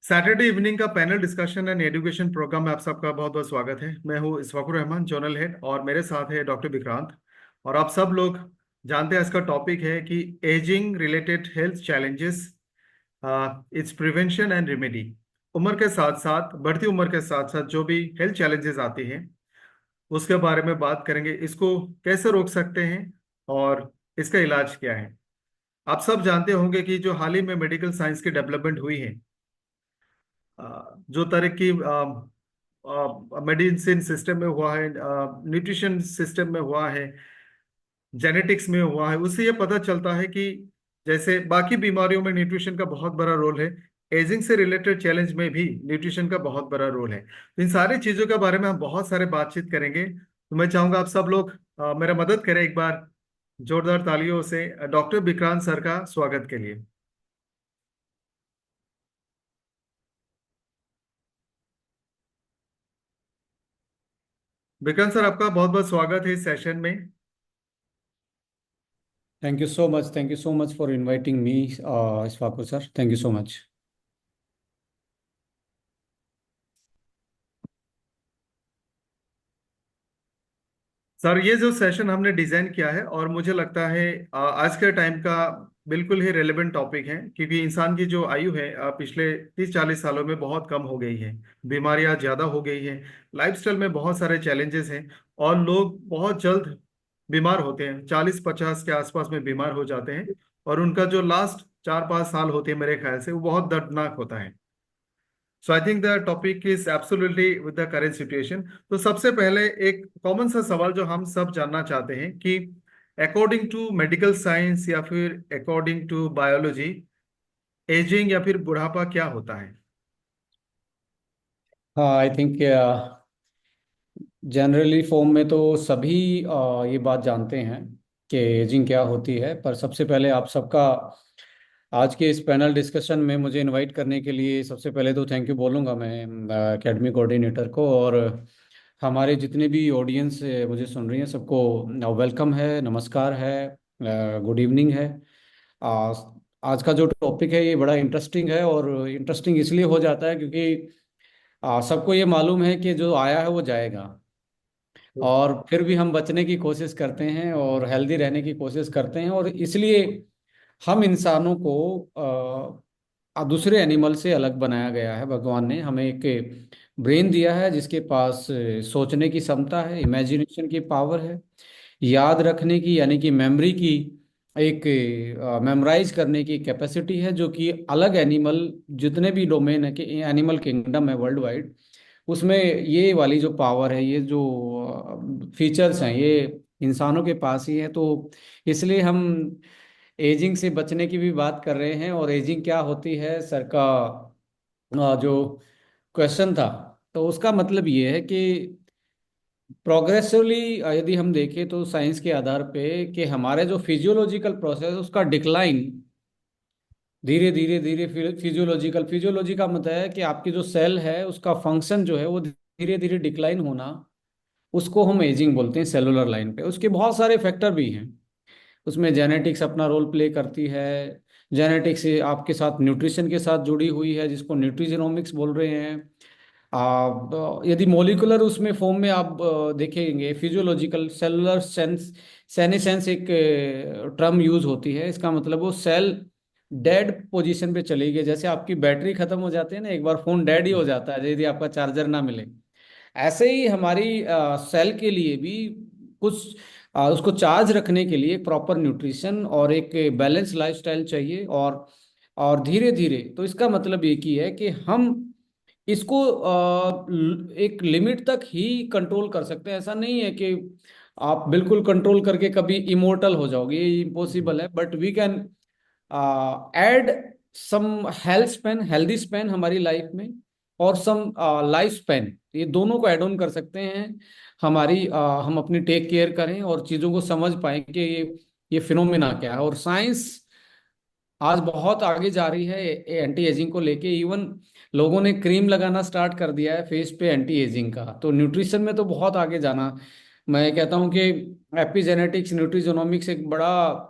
Saturday evening का panel discussion and education programme में आप सबका बहुत बहुत स्वागत है। मैं हूं इशफाकुर रहमान, जोनल हेड, और मेरे साथ है डॉक्टर विक्रांत। और आप सब लोग जानते हैं इसका टॉपिक है कि ageing related health challenges, it's prevention and remedy. उम्र के साथ साथ, बढ़ती उम्र के साथ साथ जो भी हेल्थ चैलेंजेस आती हैं उसके बारे में बात करेंगे। इसको कैसे रोक सकते हैं और इसका इलाज क्या है। आप सब जानते होंगे कि जो हाल ही में मेडिकल साइंस की डेवलपमेंट हुई है, जो तरक्की मेडिसिन सिस्टम में हुआ है, न्यूट्रिशन सिस्टम में हुआ है, जेनेटिक्स में हुआ है, उससे ये पता चलता है कि जैसे बाकी बीमारियों में न्यूट्रिशन का बहुत बड़ा रोल है, एजिंग से रिलेटेड चैलेंज में भी न्यूट्रिशन का बहुत बड़ा रोल है। तो इन सारी चीज़ों के बारे में हम बहुत सारे बातचीत करेंगे। तो मैं चाहूंगा आप सब लोग मेरा मदद करें एक बार जोरदार तालियों से डॉक्टर विक्रांत सर का स्वागत के लिए। विक्रांत सर, आपका बहुत बहुत स्वागत है इस सेशन में। Thank you so much. Thank you so much for inviting me, Isfakur sir. Thank you so much. Sir, ये जो सेशन हमने डिजाइन किया है, और मुझे लगता है आज के टाइम का बिल्कुल ही रेलेवेंट टॉपिक है, क्योंकि इंसान की जो आयु है पिछले 30-40 सालों में बहुत कम हो गई है। बीमारियां ज्यादा हो गई हैं, लाइफस्टाइल में बहुत सारे चैलेंजेस हैं, और लोग बहुत जल्द बीमार होते हैं, 40-50 के आसपास में बीमार हो जाते हैं। और उनका जो लास्ट 4-5 साल होते हैं, मेरे ख्याल से वो बहुत दर्दनाक होता है। So I think the topic is absolutely with the current situation. तो सबसे पहले एक कॉमन सा सवाल जो हम सब जानना चाहते हैं कि अकॉर्डिंग टू मेडिकल साइंस या फिर अकॉर्डिंग टू बायोलॉजी, एजिंग या फिर बुढ़ापा क्या होता है। हाँ, आई थिंक जनरली फॉर्म में तो सभी ये बात जानते हैं कि एजिंग क्या होती है। पर सबसे पहले आप सबका आज के इस पैनल डिस्कशन में मुझे इनवाइट करने के लिए सबसे पहले तो थैंक यू बोलूँगा मैं एकेडमी कोऑर्डिनेटर को, और हमारे जितने भी ऑडियंस मुझे सुन रही हैं सबको वेलकम है, नमस्कार है, गुड इवनिंग है। आ, आज का जो टॉपिक है ये बड़ा इंटरेस्टिंग है, और इंटरेस्टिंग इसलिए हो जाता है क्योंकि सबको ये मालूम है कि जो आया है वो जाएगा, और फिर भी हम बचने की कोशिश करते हैं और हेल्दी रहने की कोशिश करते हैं। और इसलिए हम इंसानों को दूसरे एनिमल से अलग बनाया गया है। भगवान ने हमें एक ब्रेन दिया है जिसके पास सोचने की क्षमता है, इमेजिनेशन की पावर है, याद रखने की यानी कि मेमोरी की, एक मेमोराइज करने की कैपेसिटी है, जो कि अलग एनिमल जितने भी डोमेन है कि एनिमल किंगडम है वर्ल्ड वाइड, उसमें ये वाली जो पावर है, ये जो फीचर्स हैं, ये इंसानों के पास ही है। तो इसलिए हम एजिंग से बचने की भी बात कर रहे हैं। और एजिंग क्या होती है सर का जो क्वेश्चन था, तो उसका मतलब ये है कि प्रोग्रेसिवली यदि हम देखें तो साइंस के आधार पे कि हमारे जो फिजियोलॉजिकल प्रोसेस है उसका डिक्लाइन धीरे धीरे धीरे, फिजियोलॉजिकल, फिजियोलॉजी का मतलब है कि आपकी जो सेल है उसका फंक्शन जो है वो धीरे धीरे डिक्लाइन होना, उसको हम एजिंग बोलते हैं। सेलुलर लाइन पे उसके बहुत सारे फैक्टर भी हैं। उसमें जेनेटिक्स अपना रोल प्ले करती है। जेनेटिक्स आपके साथ न्यूट्रिशन के साथ जुड़ी हुई है, जिसको न्यूट्रिजनोमिक्स बोल रहे हैं। यदि मोलिकुलर उसमें फॉर्म में आप देखेंगे, फिजियोलॉजिकल सेलुलर सेंस, सेनेसेंस एक टर्म यूज होती है। इसका मतलब वो सेल डेड पोजीशन पे चली गई। जैसे आपकी बैटरी खत्म हो जाती है ना, एक बार फोन डेड ही हो जाता है यदि आपका चार्जर ना मिले। ऐसे ही हमारी सेल के लिए भी कुछ उसको चार्ज रखने के लिए प्रॉपर न्यूट्रिशन और एक बैलेंस लाइफस्टाइल चाहिए। और धीरे धीरे, तो इसका मतलब एक ही है कि हम इसको एक लिमिट तक ही कंट्रोल कर सकते हैं। ऐसा नहीं है कि आप बिल्कुल कंट्रोल करके कभी इमोर्टल हो जाओगे, ये इम्पॉसिबल है। But we can add some health span, healthy span हमारी लाइफ में, और सम लाइफ स्पेन, ये दोनों को ऐड ऑन कर सकते हैं। हम अपनी टेक केयर करें और चीज़ों को समझ पाएं कि ये फिनोमिना क्या है। और साइंस आज बहुत आगे जा रही है एंटी एजिंग को लेके। इवन लोगों ने क्रीम लगाना स्टार्ट कर दिया है फेस पे एंटी एजिंग का। तो न्यूट्रिशन में तो बहुत आगे जाना, मैं कहता हूँ कि एपिजेनेटिक्स, न्यूट्रिजोनोमिक्स एक बड़ा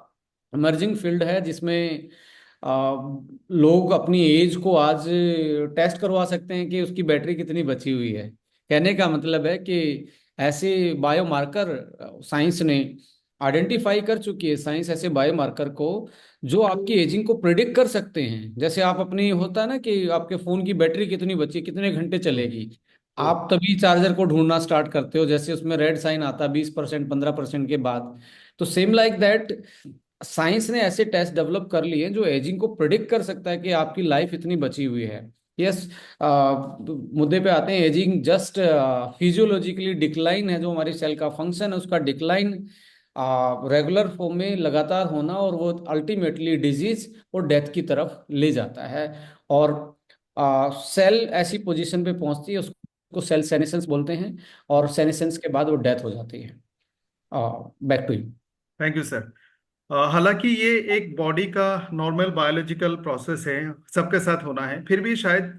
इमर्जिंग फील्ड है, जिसमें लोग अपनी एज को आज टेस्ट करवा सकते हैं कि उसकी बैटरी कितनी बची हुई है। कहने का मतलब है कि ऐसे बायोमार्कर साइंस ने आइडेंटिफाई कर चुकी है, साइंस ऐसे बायोमार्कर को जो आपकी एजिंग को प्रिडिक्ट कर सकते हैं। जैसे आप अपनी होता है ना कि आपके फोन की बैटरी कितनी बची, कितने घंटे चलेगी, तो आप तभी चार्जर को ढूंढना स्टार्ट करते हो जैसे उसमें रेड साइन आता है 20% 15% के बाद। तो सेम लाइक दैट साइंस ने ऐसे टेस्ट डेवलप कर लिए हैं जो एजिंग को प्रिडिक्ट कर सकता है कि आपकी लाइफ इतनी बची हुई है। यस, मुद्दे पे आते हैं। एजिंग जस्ट फिजियोलॉजिकली डिक्लाइन है, जो हमारी सेल का फंक्शन है उसका डिक्लाइन रेगुलर फॉर्म में लगातार होना, और वो अल्टीमेटली डिजीज और डेथ की तरफ ले जाता है। और सेल ऐसी पोजीशन पे पहुंचती है, उसको सेल सेनेसेंस बोलते हैं, और सेनेसेंस के बाद वो डेथ हो जाती है। Back to you. Thank you sir. हालांकि ये एक बॉडी का नॉर्मल बायोलॉजिकल प्रोसेस है, सबके साथ होना है, फिर भी शायद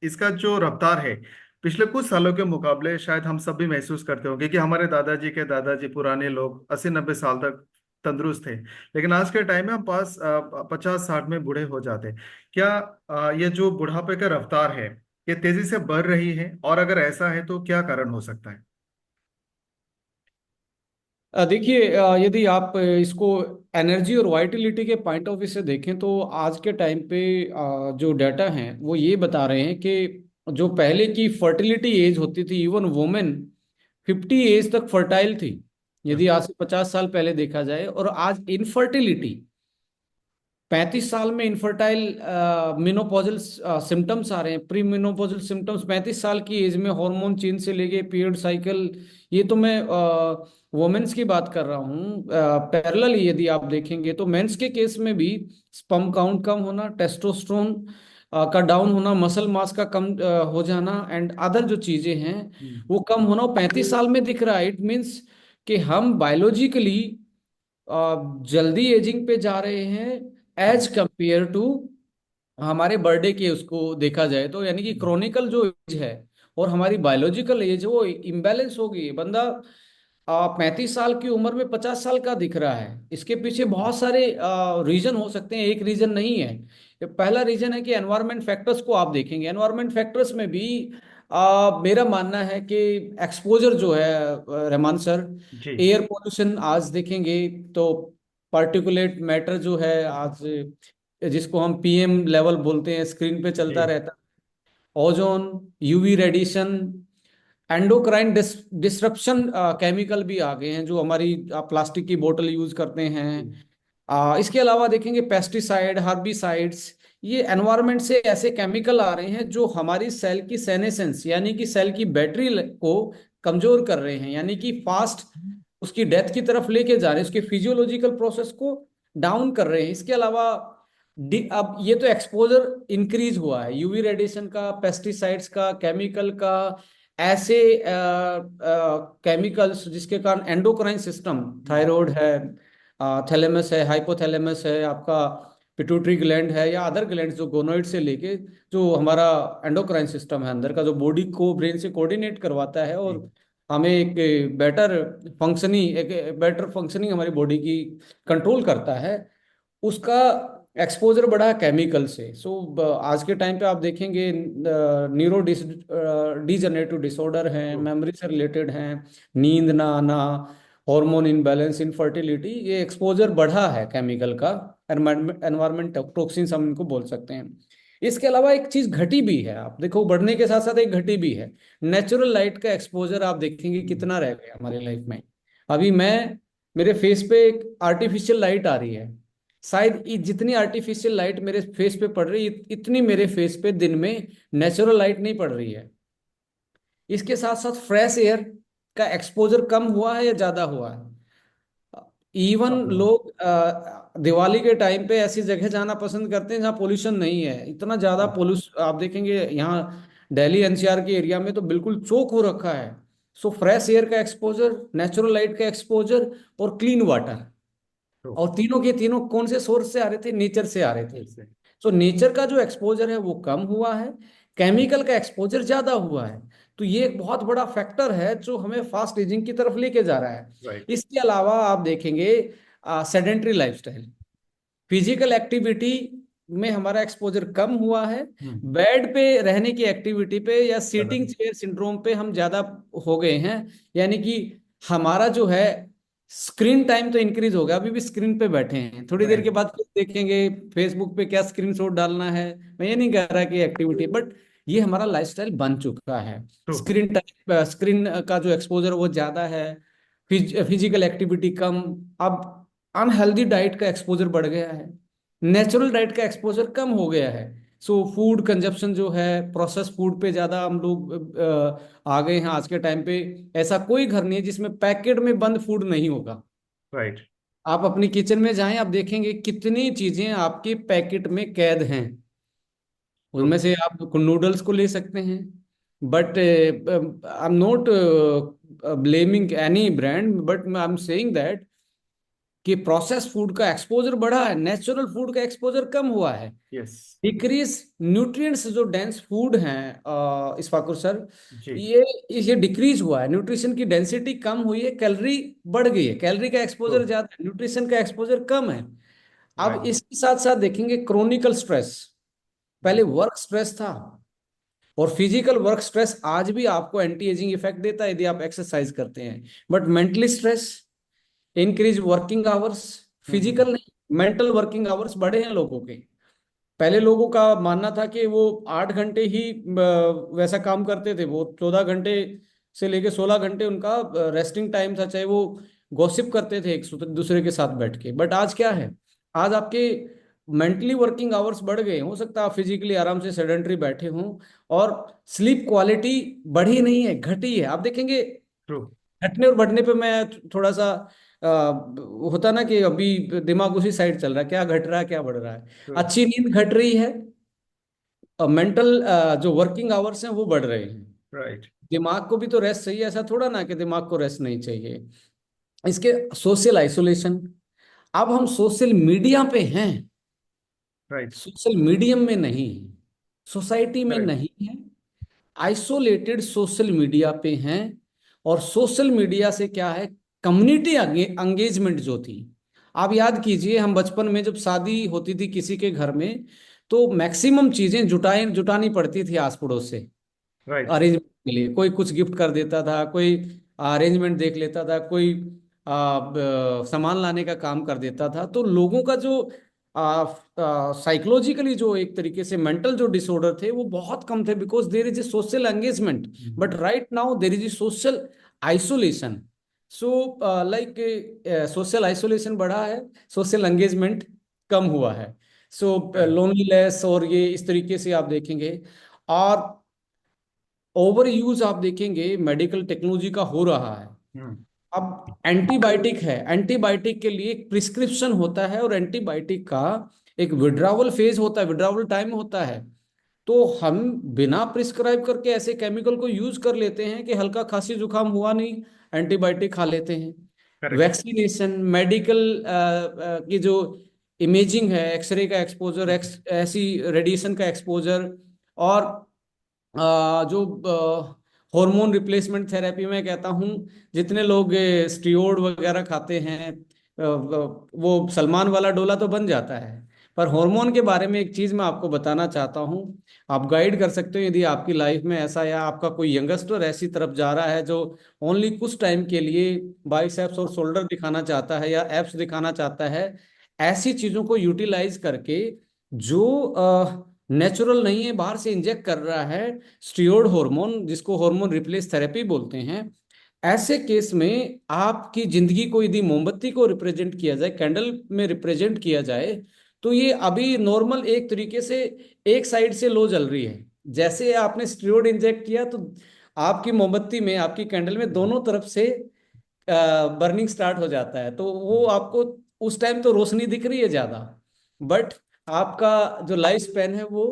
इसका जो रफ्तार है पिछले कुछ सालों के मुकाबले शायद हम सब भी महसूस करते होंगे कि हमारे दादाजी के दादाजी पुराने लोग 80-90 साल तक तंदुरुस्त थे, लेकिन आज के टाइम में हम पास 50-60 में बूढ़े हो जाते हैं। क्या ये जो बुढ़ापे का रफ्तार है ये तेजी से बढ़ रही है, और अगर ऐसा है तो क्या कारण हो सकता है? देखिए, यदि आप इसको एनर्जी और वाइटलिटी के पॉइंट ऑफ व्यू से देखें तो आज के टाइम पे जो डाटा हैं वो ये बता रहे हैं कि जो पहले की फर्टिलिटी एज होती थी, इवन वुमेन 50 एज तक फर्टाइल थी, यदि आज से 50 साल पहले देखा जाए। और आज इनफर्टिलिटी 35 साल में इनफर्टाइल मिनोपॉजल सिम्टम्स आ रहे हैं, प्री मिनोपॉजल सिम्टम्स 35 साल की एज में, हार्मोन चेंज से लेके पीरियड साइकिल। ये तो मैं वुमेन्स की बात कर रहा हूँ। पैरेलल यदि आप देखेंगे तो मेंस के केस में भी स्पर्म काउंट कम होना, टेस्टोस्टेरोन का डाउन होना, मसल मास का कम हो जाना, एंड अदर जो चीजें हैं हम्म। वो कम होना, वो 35 साल में दिख रहा है। इट मीन्स कि हम बायोलॉजिकली जल्दी एजिंग पे जा रहे हैं एज कंपेयर टू हमारे बर्थडे के उसको देखा जाए तो, यानी कि हम्म। क्रॉनिकल जो एज है और हमारी बायोलॉजिकल एज वो इम्बैलेंस हो गई है। बंदा 35 साल की उम्र में 50 साल का दिख रहा है। इसके पीछे बहुत सारे रीजन हो सकते हैं, एक रीजन नहीं है। पहला रीजन है कि एनवायरमेंट फैक्टर्स को आप देखेंगे, एनवायरमेंट फैक्टर्स में भी मेरा मानना है कि एक्सपोजर जो है, रहमान सर, जी। एयर पोल्यूशन आज देखेंगे तो पार्टिकुलेट मैटर जो है आज जिसको हम पीएम लेवल बोलते हैं, स्क्रीन पे चलता जी। रहता है। Ozone, UV radiation, endocrine disruption chemical भी आ गए हैं जो हमारी प्लास्टिक की बोतल यूज करते हैं। इसके अलावा देखेंगे पेस्टिसाइड, हार्बिसाइड्स, ये एनवायरनमेंट से ऐसे केमिकल आ रहे हैं जो हमारी सेल की सेनेसेंस यानी कि सेल की बैटरी को कमजोर कर रहे हैं, यानी कि फास्ट उसकी डेथ की तरफ लेके जा रहे हैं, उसके फिजियोलॉजिकल प्रोसेस को डाउन कर रहे हैं। इसके अलावा अब ये तो एक्सपोजर इंक्रीज हुआ है यूवी रेडिएशन का, पेस्टिसाइड्स का, केमिकल का, ऐसे केमिकल्स जिसके कारण एंडोक्राइन सिस्टम, थायराइड है, थैलेमस है, हाइपोथैलेमस है, आपका पिट्यूटरी ग्लैंड है, या अदर ग्लैंड जो गोनोइड से लेके जो हमारा एंडोक्राइन सिस्टम है अंदर का, जो बॉडी को ब्रेन से कोऑर्डिनेट करवाता है जी। और हमें एक बेटर फंक्शनिंग हमारी बॉडी की कंट्रोल करता है, उसका एक्सपोजर बढ़ा है केमिकल से। आज के टाइम पे आप देखेंगे न्यूरो डिजनरेटिव डिसऑर्डर हैं, तो मेमोरी से रिलेटेड हैं, नींद ना आना, हार्मोन इनबैलेंस, इनफर्टिलिटी, ये एक्सपोजर बढ़ा है केमिकल का, एनवायरमेंट टॉक्सिन्स हम इनको बोल सकते हैं। इसके अलावा एक चीज घटी भी है, आप देखो बढ़ने के साथ साथ एक घटी भी है। नेचुरल लाइट का एक्सपोजर आप देखेंगे कितना रह गया हमारे लाइफ में। अभी मेरे फेस पे एक आर्टिफिशियल लाइट आ रही है, शायद जितनी आर्टिफिशियल लाइट मेरे फेस पे पड़ रही है इतनी मेरे फेस पे दिन में नेचुरल लाइट नहीं पड़ रही है। इसके साथ साथ फ्रेश एयर का एक्सपोजर कम हुआ है या ज्यादा हुआ है? इवन कम हुआ। लोग दिवाली के टाइम पे ऐसी जगह जाना पसंद करते हैं जहाँ पोल्यूशन नहीं है, इतना ज्यादा पोल्यूशन आप देखेंगे यहाँ दिल्ली एनसीआर के एरिया में तो बिल्कुल चोक हो रखा है। सो फ्रेश एयर का एक्सपोजर, नेचुरल लाइट का एक्सपोजर और क्लीन वाटर, तो और तीनों के तीनों कौन से सोर्स से आ रहे थे? नेचर से आ रहे थे। ऐसे। सो नेचर का जो एक्सपोजर है वो कम हुआ है, केमिकल का एक्सपोजर ज्यादा हुआ है। तो ये एक बहुत बड़ा फैक्टर है जो हमें फास्ट एजिंग की तरफ लेके जा रहा है। राइट। इसके अलावा आप देखेंगे सेडेंट्री लाइफस्टाइल, फिजिकल एक्टिविटी में हमारा एक्सपोजर कम हुआ है, हम्म। बेड पे रहने की एक्टिविटी पे या ज्यादा। सीटिंग चेयर सिंड्रोम पे हम ज्यादा हो गए हैं। यानी कि हमारा जो है स्क्रीन टाइम तो इंक्रीज हो गया, अभी भी स्क्रीन पे बैठे हैं, थोड़ी देर के राइट। बाद फिर देखेंगे फेसबुक पे क्या स्क्रीन शॉट डालना है। मैं ये नहीं कह रहा कि एक्टिविटी, बट ये हमारा लाइफस्टाइल बन चुका है। ट्रू। स्क्रीन टाइम, स्क्रीन का जो एक्सपोजर वो ज्यादा है, फिजिकल एक्टिविटी कम। अब अनहेल्दी डाइट का एक्सपोजर बढ़ गया है, नेचुरल डाइट का एक्सपोजर कम हो गया है। सो फूड कंजप्शन जो है, प्रोसेस फूड पे ज्यादा हम लोग आ गए हैं आज के टाइम पे। ऐसा कोई घर नहीं है जिसमें पैकेट में बंद फूड नहीं होगा। राइट। आप अपनी किचन में जाएं, आप देखेंगे कितनी चीजें आपके पैकेट में कैद हैं। ट्रू। उनमें से आप नूडल्स को ले सकते हैं, but I am not blaming any brand, but I am saying that कि प्रोसेस फूड का एक्सपोजर बढ़ा है, नेचुरल फूड का एक्सपोजर कम हुआ है। यस। डिक्रीज न्यूट्रिएंट्स जो डेंस फूड हैं, इस्फाकुर सर, जी। ये डिक्रीज हुआ है, न्यूट्रिशन की डेंसिटी कम हुई है, कैलोरी बढ़ गई है, कैलोरी का ट्रू। एक्सपोजर ज्यादा है, न्यूट्रिशन का एक्सपोजर कम है। अब राइट। इसके साथ साथ देखेंगे क्रोनिकल स्ट्रेस। पहले वर्क स्ट्रेस था, और फिजिकल वर्क स्ट्रेस आज भी आपको एंटी एजिंग इफेक्ट देता है यदि आप एक्सरसाइज करते हैं। But mentally stress, increase working hours, hmm. Physical नहीं मेंटल वर्किंग आवर्स बढ़े हैं लोगों के। पहले लोगों का मानना था कि वो 8 घंटे ही वैसा काम करते थे, वो 14 घंटे से लेके 16 घंटे उनका रेस्टिंग टाइम था, चाहे वो गॉसिप करते थे एक दूसरे के साथ बैठ के। बट आज क्या है, आज आपके मेंटली वर्किंग आवर्स बढ़ गए, हो सकता है आप फिजिकली आराम से सेडेंटरी बैठे हों, और स्लीप क्वालिटी बढ़ी नहीं है, घटी है। आप देखेंगे ट्रू। घटने और बढ़ने पे मैं थोड़ा सा होता ना कि अभी दिमाग उसी साइड चल रहा है, क्या घट रहा है क्या बढ़ रहा है। ट्रू। अच्छी नींद घट रही है, मेंटल जो वर्किंग आवर्स हैं वो बढ़ रहे हैं। राइट। दिमाग को भी तो रेस्ट चाहिए, ऐसा थोड़ा ना कि दिमाग को रेस्ट नहीं चाहिए। इसके सोशल आइसोलेशन, अब हम सोशल मीडिया पे हैं, राइट। सोशल मीडियम में नहीं है, सोसाइटी में करेक्ट। नहीं है, आइसोलेटेड सोशल मीडिया पे हैं। और सोशल मीडिया से क्या है, कम्युनिटी एंगेजमेंट जो थी, आप याद कीजिए हम बचपन में जब शादी होती थी किसी के घर में, तो मैक्सिमम चीजें जुटानी पड़ती थी आस पड़ोस से राइट। अरेंजमेंट के लिए। कोई कुछ गिफ्ट कर देता था, कोई अरेंजमेंट देख लेता था, कोई सामान लाने का काम कर देता था। तो लोगों का जो साइकोलॉजिकली जो एक तरीके से मेंटल जो डिसऑर्डर थे वो बहुत कम थे, because there is a social engagement. But right now there is a social isolation. So like social isolation बढ़ा है, सोशल एंगेजमेंट कम हुआ है। So correct. लोनलीनेस और ये इस तरीके से आप देखेंगे। और ओवर यूज आप देखेंगे मेडिकल टेक्नोलॉजी का हो रहा है। हम्म। अब एंटीबायोटिक है, एंटीबायोटिक के लिए एक प्रिस्क्रिप्शन होता है, और एंटीबायोटिक का एक विड्रावल फेज होता है, विड्रावल टाइम होता है। तो हम बिना प्रिस्क्राइब करके ऐसे केमिकल को यूज कर लेते हैं कि हल्का खांसी जुकाम हुआ नहीं, एंटीबायोटिक खा लेते हैं। करेक्ट। वैक्सीनेशन, मेडिकल की जो इमेजिंग है, एक्सरे का एक्सपोजर, ऐसी रेडिएशन का एक्सपोजर, और जो हार्मोन रिप्लेसमेंट थेरेपी में कहता हूँ, जितने लोग स्टीरोड वगैरह खाते हैं, वो सलमान वाला डोला तो बन जाता है। पर हार्मोन के बारे में एक चीज मैं आपको बताना चाहता हूँ, आप गाइड कर सकते हो यदि आपकी लाइफ में ऐसा, या आपका कोई यंगस्टर ऐसी तरफ जा रहा है जो ओनली कुछ टाइम के लिए बाइसेप्स और शोल्डर दिखाना चाहता है या एप्स दिखाना चाहता है। ऐसी चीजों को यूटिलाइज करके, जो नेचुरल नहीं है, बाहर से इंजेक्ट कर रहा है स्टीरॉयड हार्मोन, जिसको हार्मोन रिप्लेस थेरेपी बोलते हैं, ऐसे केस में आपकी जिंदगी को यदि मोमबत्ती को रिप्रेजेंट किया जाए, कैंडल में रिप्रेजेंट किया जाए, तो ये अभी नॉर्मल एक तरीके से एक साइड से लो जल रही है। जैसे आपने स्टीरॉयड इंजेक्ट किया तो आपकी मोमबत्ती में, आपकी कैंडल में दोनों तरफ से बर्निंग स्टार्ट हो जाता है। तो वो आपको उस टाइम तो रोशनी दिख रही है ज्यादा, बट आपका जो लाइफ स्पेन है वो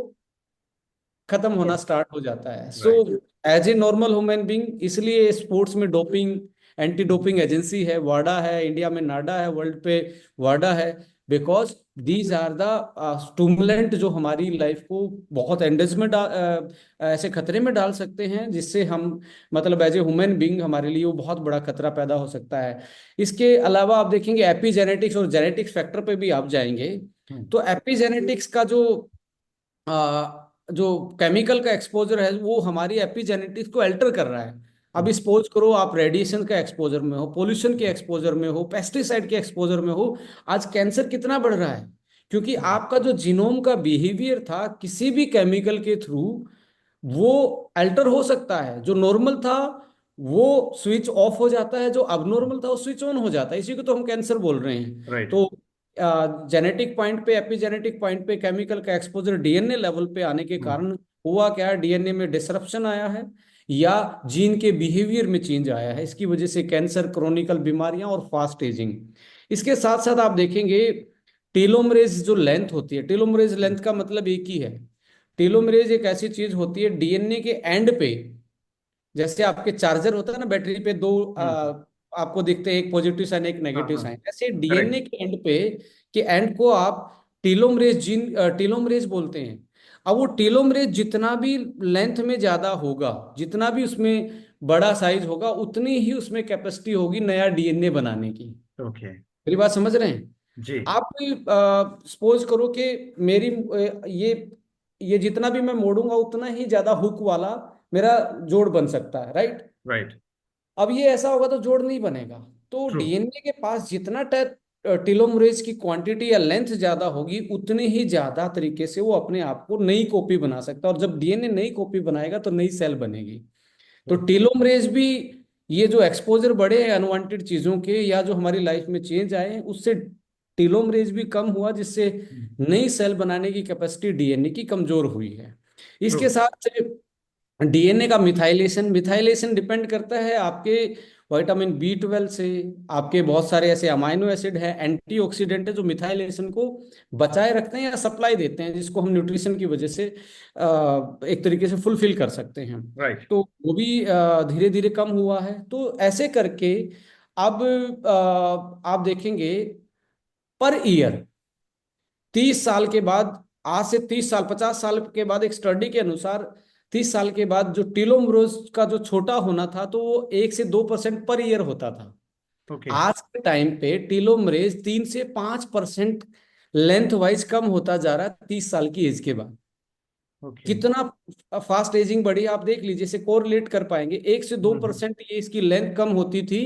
खत्म होना स्टार्ट हो जाता है। So right. As a normal human being, इसलिए स्पोर्ट्स में डोपिंग, एंटी डोपिंग एजेंसी है, वाडा है इंडिया में, नाडा है वर्ल्ड पे, वाडा है। Because these are the stimulant जो हमारी लाइफ को बहुत एंडेज में ऐसे खतरे में डाल सकते हैं, जिससे हम मतलब एज ए ह्यूमन बींग हमारे लिए वो बहुत बड़ा खतरा पैदा हो सकता है। इसके अलावा आप देखेंगे एपीजेनेटिक्स और जेनेटिक्स फैक्टर पे भी आप जाएंगे, हम्म। तो एपिजेनेटिक्स का जो केमिकल का एक्सपोजर है वो हमारी एपिजेनेटिक्स को अल्टर कर रहा है। अब सपोज करो आप रेडिएशन का एक्सपोजर में हो, पोल्यूशन के एक्सपोजर में हो, पेस्टिसाइड के एक्सपोजर में हो, आज कैंसर कितना बढ़ रहा है? क्योंकि हम्म। आपका जो जीनोम का बिहेवियर था किसी भी केमिकल के थ्रू वो अल्टर हो सकता है। जो नॉर्मल था वो स्विच ऑफ हो जाता है, जो अबनॉर्मल था वो स्विच ऑन हो जाता है, इसी को तो हम कैंसर बोल रहे हैं। राइट। तो जेनेटिक पॉइंट पे, एपिजेनेटिक पॉइंट पे केमिकल का एक्सपोजर डीएनए लेवल पे आने के हम्म। कारण हुआ क्या, डीएनए में डिसरप्शन आया है या जीन के बिहेवियर में चेंज आया है, इसकी वजह से कैंसर, क्रोनिकल बीमारियां और फास्ट एजिंग। इसके साथ साथ आप देखेंगे टेलोमरेज जो लेंथ होती है, टेलोमरेज लेंथ का मतलब एक ही है। टेलोमरेज एक ऐसी चीज होती है डीएनए के एंड पे, जैसे आपके चार्जर होता है ना बैटरी पे, दो हम्म। आपको दिखते हैं, एक पॉजिटिव साइन एक हाँ नेगेटिव हाँ। साइन, ऐसे डीएनए करेक्ट। के एंड पे के एंड को आप टीलोमरेज जीन टीलोमरेज बोलते हैं। अब वो टीलोमरेज जितना भी लेंथ में ज्यादा होगा, जितना भी उसमें बड़ा साइज होगा, उतनी ही उसमें कैपेसिटी होगी नया डीएनए बनाने की। ओके। मेरी बात समझ रहे हैं? जी। आप सपोज करो कि मेरी ये जितना भी मैं मोड़ूंगा उतना ही ज्यादा हुक वाला मेरा जोड़ बन सकता है, राइट? राइट। अब ये ऐसा होगा तो जोड़ नहीं बनेगा। तो ट्रू। डीएनए के पास जितना टेलोमरेज की क्वांटिटी या लेंथ ज्यादा होगी उतनी ही ज्यादा तरीके से वो अपने आप को नई कॉपी बना सकता है, और जब डीएनए नई कॉपी बनाएगा तो नई सेल बनेगी। तो टेलोमरेज भी, ये जो एक्सपोजर बढ़े हैं अनवांटेड चीजों के या जो हमारी लाइफ में चेंज आए हैं उससे टेलोमरेज भी कम हुआ, जिससे नई सेल बनाने की कैपेसिटी डीएनए की कमजोर हुई है। ट्रू। इसके साथ डीएनए का मिथाइलेशन, मिथाइलेशन डिपेंड करता है आपके विटामिन बी 12 से। आपके बहुत सारे ऐसे अमाइनो एसिड हैं, एंटीऑक्सीडेंट है, जो मिथाइलेशन को बचाए रखते हैं या सप्लाई देते हैं, जिसको हम न्यूट्रिशन की वजह से एक तरीके से फुलफिल कर सकते हैं। राइट। तो वो भी धीरे धीरे कम हुआ है। तो ऐसे करके अब आप देखेंगे पर ईयर 30 साल के बाद, आज से 30 साल 50 साल के बाद, एक स्टडी के अनुसार 30 साल के बाद जो टीलोमरोज का जो छोटा होना था तो वो 1 से 2% पर ईयर होता था। ओके। आज के टाइम पे टीलोमरेज 3 से 5% लेंथ वाइज कम होता जा रहा है 30 साल की एज के बाद। ओके। कितना फास्ट एजिंग बढ़ी आप देख लीजिए, से कोरिलेट कर पाएंगे। 1 से 2% ये इसकी लेंथ कम होती थी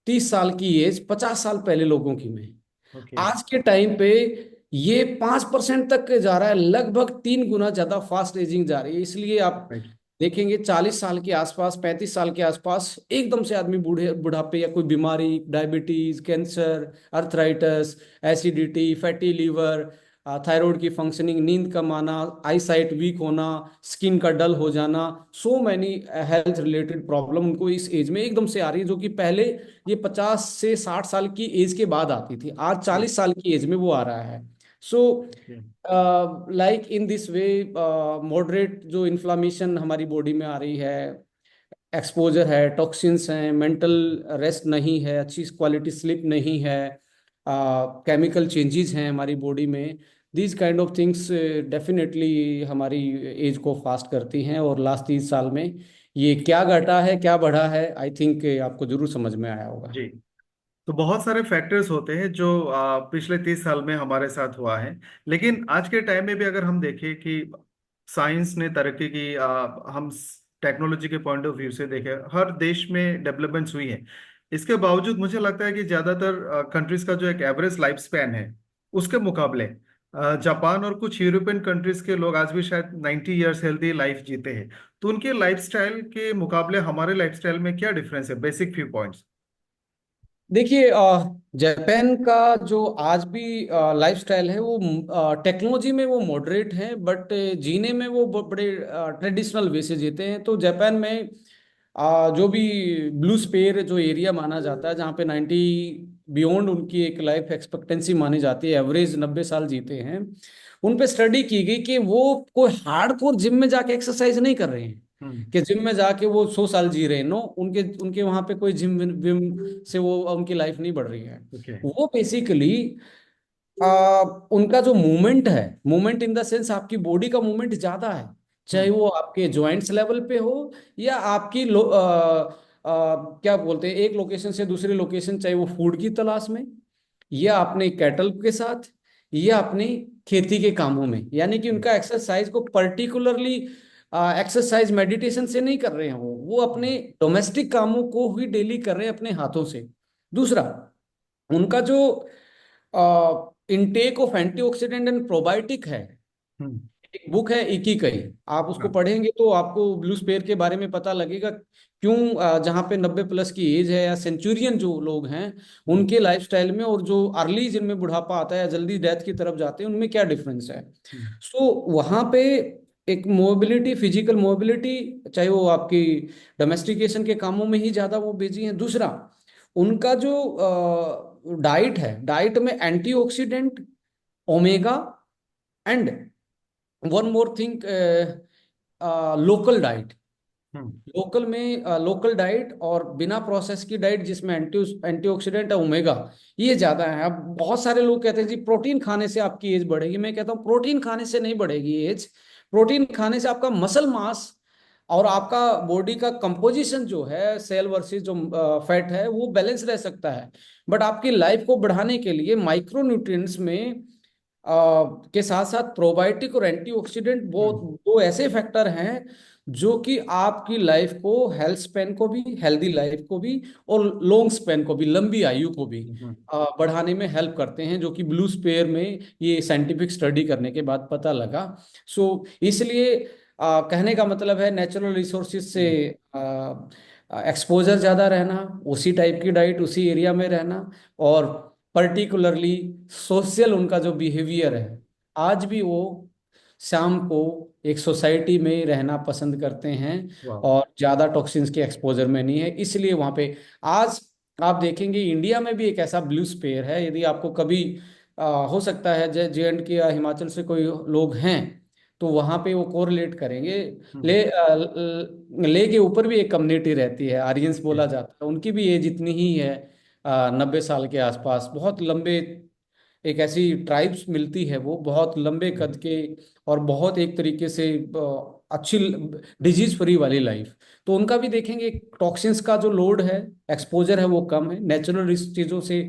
30 साल की एज 50 साल पहले लोगों की में। ओके। आज के टाइम पे ये 5% तक जा रहा है, लगभग 3 गुना ज्यादा फास्ट एजिंग जा रही है। इसलिए आप राइट। देखेंगे 40 साल के आसपास, 35 साल के आसपास एकदम से आदमी बूढ़े बुढ़ापे या कोई बीमारी, diabetes, cancer, arthritis, acidity, fatty liver, thyroid की फंक्शनिंग, नींद कम आना, आई साइट वीक होना, स्किन का डल हो जाना, so many health related problem उनको इस एज में एकदम से आ रही है, जो कि पहले ये 50 से 60 साल की एज के बाद आती थी, आज 40 साल की एज में वो आ रहा है। So okay. Like in this way moderate जो इन्फ्लामेशन हमारी बॉडी में आ रही है, एक्सपोजर है, टॉक्सिन्स हैं, मेंटल रेस्ट नहीं है, अच्छी क्वालिटी स्लीप नहीं है, केमिकल चेंजेस हैं हमारी बॉडी में, these kind of things definitely हमारी एज को फास्ट करती हैं। और लास्ट 30 साल में ये क्या घटा है क्या बढ़ा है, आई थिंक आपको जरूर समझ में आया होगा। जी। तो बहुत सारे फैक्टर्स होते हैं जो पिछले 30 साल में हमारे साथ हुआ है। लेकिन आज के टाइम में भी अगर हम देखें कि साइंस ने तरक्की की, हम टेक्नोलॉजी के पॉइंट ऑफ व्यू से देखें, हर देश में डेवलपमेंट्स हुई है। इसके बावजूद मुझे लगता है कि ज्यादातर कंट्रीज का जो एक एवरेज लाइफ स्पैन है उसके मुकाबले जापान और कुछ यूरोपियन कंट्रीज के लोग आज भी शायद 90 ईयर्स हेल्दी लाइफ जीते हैं। तो उनके लाइफस्टाइल के मुकाबले हमारे लाइफस्टाइल में क्या डिफरेंस है? Basic few points. देखिए जापान का जो आज भी लाइफस्टाइल है वो टेक्नोलॉजी में वो मॉडरेट है, बट जीने में वो बड़े ट्रेडिशनल वे से जीते हैं। तो जापान में जो भी ब्लू स्पेयर जो एरिया माना जाता है, जहाँ पे 90 बियॉन्ड उनकी एक लाइफ एक्सपेक्टेंसी मानी जाती है, एवरेज 90 साल जीते हैं, उन पे स्टडी की गई कि वो कोई हार्डकोर जिम में जाके एक्सरसाइज नहीं कर रहे हैं हम्म। कि जिम में जाके वो 100 साल जी रहे हैं। नो, उनके उनके वहां पे कोई जिम विम से वो उनकी लाइफ नहीं बढ़ रही है। ओके। वो बेसिकली उनका जो मूवमेंट है, मूवमेंट इन द सेंस आपकी बॉडी का मूवमेंट ज्यादा है, चाहे हम्म। वो आपके जॉइंट्स लेवल पे हो या आपकी क्या बोलते हैं, एक लोकेशन से दूसरी लोकेशन, चाहे वो फूड की तलाश में या अपने कैटल के साथ या अपनी खेती के कामों में, यानी कि उनका एक्सरसाइज को पर्टिकुलरली एक्सरसाइज मेडिटेशन से नहीं कर रहे हैं, वो अपने डोमेस्टिक कामों को ही डेली कर रहे हैं अपने हाथों से। दूसरा, उनका जो intake of antioxidant and probiotic है। हम्म। एक बुक है इकिगाई, आप उसको हाँ। पढ़ेंगे तो आपको ब्लू स्पेयर के बारे में पता लगेगा क्यों जहाँ पे 90+ की एज है या सेंचुरियन जो लोग हैं, हम्म। उनके लाइफस्टाइल में और जो अर्ली जिनमें बुढ़ापा आता है या जल्दी डेथ की तरफ जाते हैं, उनमें क्या डिफरेंस है। हम्म। सो वहाँ पे एक मोबिलिटी, फिजिकल मोबिलिटी, चाहे वो आपकी डोमेस्टिकेशन के कामों में ही ज्यादा वो बिजी हैं। दूसरा, उनका जो डाइट है, डाइट में antioxidant, omega, and one more thing, local diet. Hmm. Local में लोकल डाइट और बिना प्रोसेस की डाइट जिसमें एंटीऑक्सीडेंट है, ओमेगा, ये ज्यादा है। अब बहुत सारे लोग कहते हैं जी प्रोटीन खाने से आपकी एज बढ़ेगी। मैं कहता हूँ प्रोटीन खाने से नहीं बढ़ेगी एज। प्रोटीन खाने से आपका मसल मास और आपका बॉडी का कंपोजिशन जो है, सेल वर्सेस जो फैट है, वो बैलेंस रह सकता है। बट आपकी लाइफ को बढ़ाने के लिए माइक्रो न्यूट्रिएंट्स में के साथ साथ प्रोबायोटिक और एंटीऑक्सीडेंट, वो हम्म। दो ऐसे फैक्टर हैं जो कि आपकी लाइफ को, हेल्थ स्पेन को भी, हेल्दी लाइफ को भी, और लॉन्ग स्पेन को भी, लंबी आयु को भी हम्म। बढ़ाने में हेल्प करते हैं, जो कि ब्लू स्पेयर में ये साइंटिफिक स्टडी करने के बाद पता लगा। सो इसलिए कहने का मतलब है नेचुरल रिसोर्सेज से हम्म। एक्सपोजर ज़्यादा रहना, उसी टाइप की डाइट उसी एरिया में रहना, और पर्टिकुलरली सोशल उनका जो बिहेवियर है, आज भी वो शाम को एक सोसाइटी में रहना पसंद करते हैं वाह। और ज़्यादा टॉक्सिन्स के एक्सपोजर में नहीं है, इसलिए वहाँ पे आज आप देखेंगे इंडिया में भी एक ऐसा ब्लू स्पेयर है। यदि आपको कभी हो सकता है JNK या हिमाचल से कोई लोग हैं, तो वहाँ पे वो कोरिलेट करेंगे। हम्म। ले के ऊपर भी एक कम्युनिटी रहती है, आर्यंस ओके। बोला जाता है, उनकी भी एज इतनी ही है, 90 साल के आसपास। बहुत लंबे, एक ऐसी ट्राइब्स मिलती है, वो बहुत लंबे हम्म। कद के और बहुत एक तरीके से अच्छी डिजीज फ्री वाली लाइफ। तो उनका भी देखेंगे टॉक्सिन्स का जो लोड है, एक्सपोजर है, वो कम है। नेचुरल चीज़ों से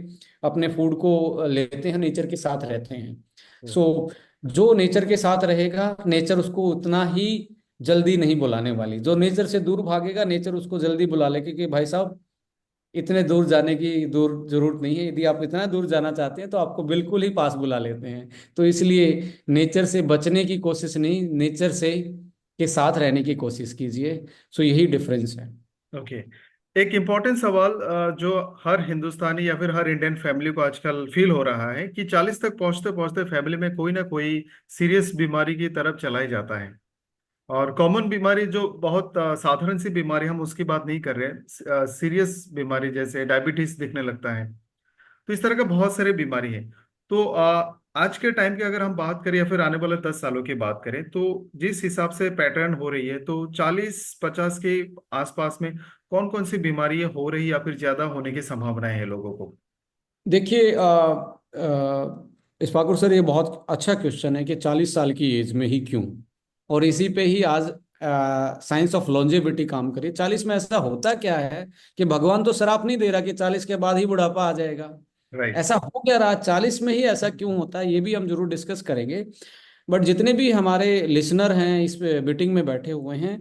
अपने फूड को लेते हैं, नेचर के साथ रहते हैं। हम्म। सो जो नेचर के साथ रहेगा, नेचर उसको उतना ही जल्दी नहीं बुलाने वाली। जो नेचर से दूर भागेगा, नेचर उसको जल्दी बुला लेगी कि भाई साहब इतने दूर जाने की दूर जरूरत नहीं है। यदि आप इतना दूर जाना चाहते हैं तो आपको बिल्कुल ही पास बुला लेते हैं। तो इसलिए नेचर से बचने की कोशिश नहीं, नेचर से के साथ रहने की कोशिश कीजिए। सो यही डिफरेंस है। ओके। एक इम्पोर्टेंट सवाल जो हर हिंदुस्तानी या फिर हर इंडियन फैमिली को आजकल फील हो रहा है कि 40 तक पहुंचते पहुंचते फैमिली में कोई ना कोई सीरियस बीमारी की तरफ चला ही जाता है। और कॉमन बीमारी जो बहुत साधारण सी बीमारी, हम उसकी बात नहीं कर रहे हैं, सीरियस बीमारी जैसे डायबिटीज दिखने लगता है। तो इस तरह का बहुत सारे बीमारी है। तो आज के टाइम की अगर हम बात करें या फिर आने वाले 10 सालों की बात करें, तो जिस हिसाब से पैटर्न हो रही है, तो 40-50 के आसपास में कौन कौन सी बीमारियां हो रही या फिर ज्यादा होने की संभावनाएं है लोगों को? देखिए इस्फाकुर सर, ये बहुत अच्छा क्वेश्चन है कि 40 साल की एज में ही क्यों। और इसी पे ही आज साइंस ऑफ लॉन्जेविटी काम करिए। 40 में ऐसा होता क्या है कि भगवान तो श्राप नहीं दे रहा कि 40 के बाद ही बुढ़ापा आ जाएगा। राइट। ऐसा हो क्या रहा 40 में ही, ऐसा क्यों होता है, ये भी हम जरूर डिस्कस करेंगे। बट जितने भी हमारे लिसनर हैं इस मीटिंग में बैठे हुए हैं,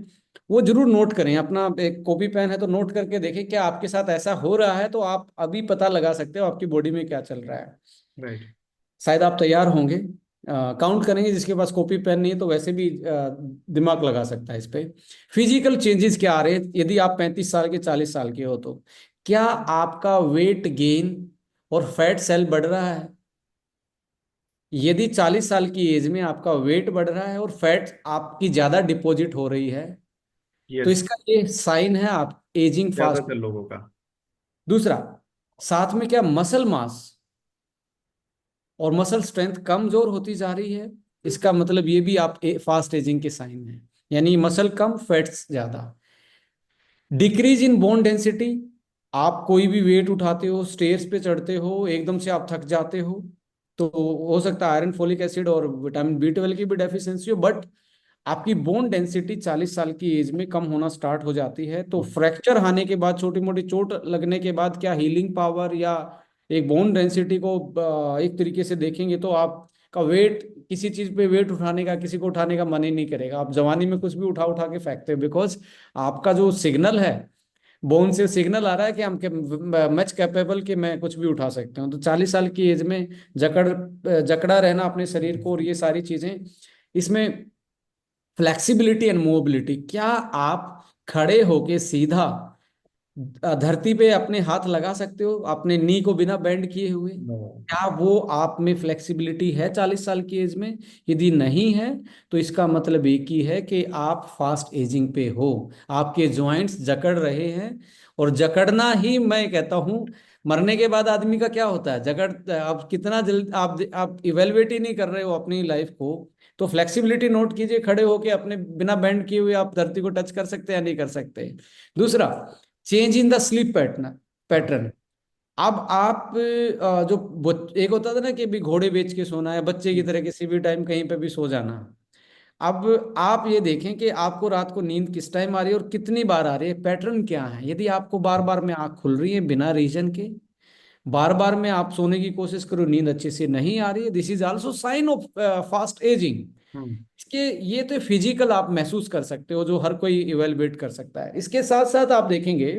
वो जरूर नोट करें। अपना एक कॉपी पेन है तो नोट करके देखें क्या आपके साथ ऐसा हो रहा है, तो आप अभी पता लगा सकते हो आपकी बॉडी में क्या चल रहा है। राइट। शायद आप तैयार होंगे, काउंट करेंगे। जिसके पास कॉपी पेन नहीं है तो वैसे भी दिमाग लगा सकता है इस पे। फिजिकल चेंजेस क्या आ रहे हैं यदि आप 35 साल के, 40 साल के हो तो? क्या आपका वेट गेन और फैट सेल बढ़ रहा है? यदि 40 साल की एज में आपका वेट बढ़ रहा है और फैट आपकी ज्यादा डिपॉजिट हो रही है, तो यस। इसका ये साइन है आप एजिंग फास्ट। ज्यादातर लोगों का। दूसरा, साथ में क्या मसल मास और मसल स्ट्रेंथ कमजोर होती जा रही है, इसका मतलब ये भी आप फास्ट एजिंग के साइन है। यानी मसल कम, फैट्स ज्यादा। डिक्रीज इन बोन डेंसिटी, आप कोई भी वेट उठाते हो, स्टेयर्स पे चढ़ते हो, एकदम से आप थक जाते हो, तो हो सकता है आयरन, फोलिक एसिड और विटामिन B12 की भी डेफिशिएंसी हो। बट आपकी बोन डेंसिटी 40 साल की एज में कम होना स्टार्ट हो जाती है। तो फ्रैक्चर आने के बाद, छोटी मोटी चोट लगने के बाद, क्या हीलिंग पावर या एक बोन डेंसिटी को एक तरीके से देखेंगे तो आपका वेट, किसी चीज पे वेट उठाने का, किसी को उठाने का मन ही नहीं करेगा। आप जवानी में कुछ भी उठा उठा के फेंकते हो, बिकॉज आपका जो सिग्नल है, बोन से सिग्नल आ रहा है कि हम मच कैपेबल कि मैं कुछ भी उठा सकते हूँ। तो 40 साल की एज में जकड़ा रहना अपने शरीर को, और ये सारी चीजें, इसमें फ्लेक्सिबिलिटी एंड मूवेबिलिटी, क्या आप खड़े होके सीधा धरती पे अपने हाथ लगा सकते हो अपने नी को बिना बेंड किए हुए? नो। क्या वो आप में फ्लेक्सिबिलिटी है 40 साल की एज में? यदि नहीं है तो इसका मतलब एक ही है कि आप फास्ट एजिंग पे हो, आपके जॉइंट्स जकड़ रहे हैं। और जकड़ना ही मैं कहता हूं, मरने के बाद आदमी का क्या होता है, जकड़, आप कितना जल्द आप इवेलुएट ही नहीं कर रहे हो अपनी लाइफ को। तो फ्लेक्सिबिलिटी नोट कीजिए, खड़े होके अपने बिना बेंड किए हुए आप धरती को टच कर सकते हैं या नहीं कर सकते? दूसरा, change in the sleep pattern. अब आप जो एक होता था ना कि भी घोड़े बेच के सोना है, बच्चे की तरह किसी भी टाइम कहीं पे भी सो जाना। अब आप ये देखें कि आपको रात को नींद किस टाइम आ रही है और कितनी बार आ रही है, पैटर्न क्या है। यदि आपको बार बार में आंख खुल रही है बिना रीजन के, बार बार में आप सोने की कोशिश करो, नींद अच्छे से नहीं आ रही है, this is also sign of fast ageing. Hmm. इसके ये तो फिजिकल आप महसूस कर सकते हो, जो हर कोई इवेलुएट कर सकता है। इसके साथ साथ आप देखेंगे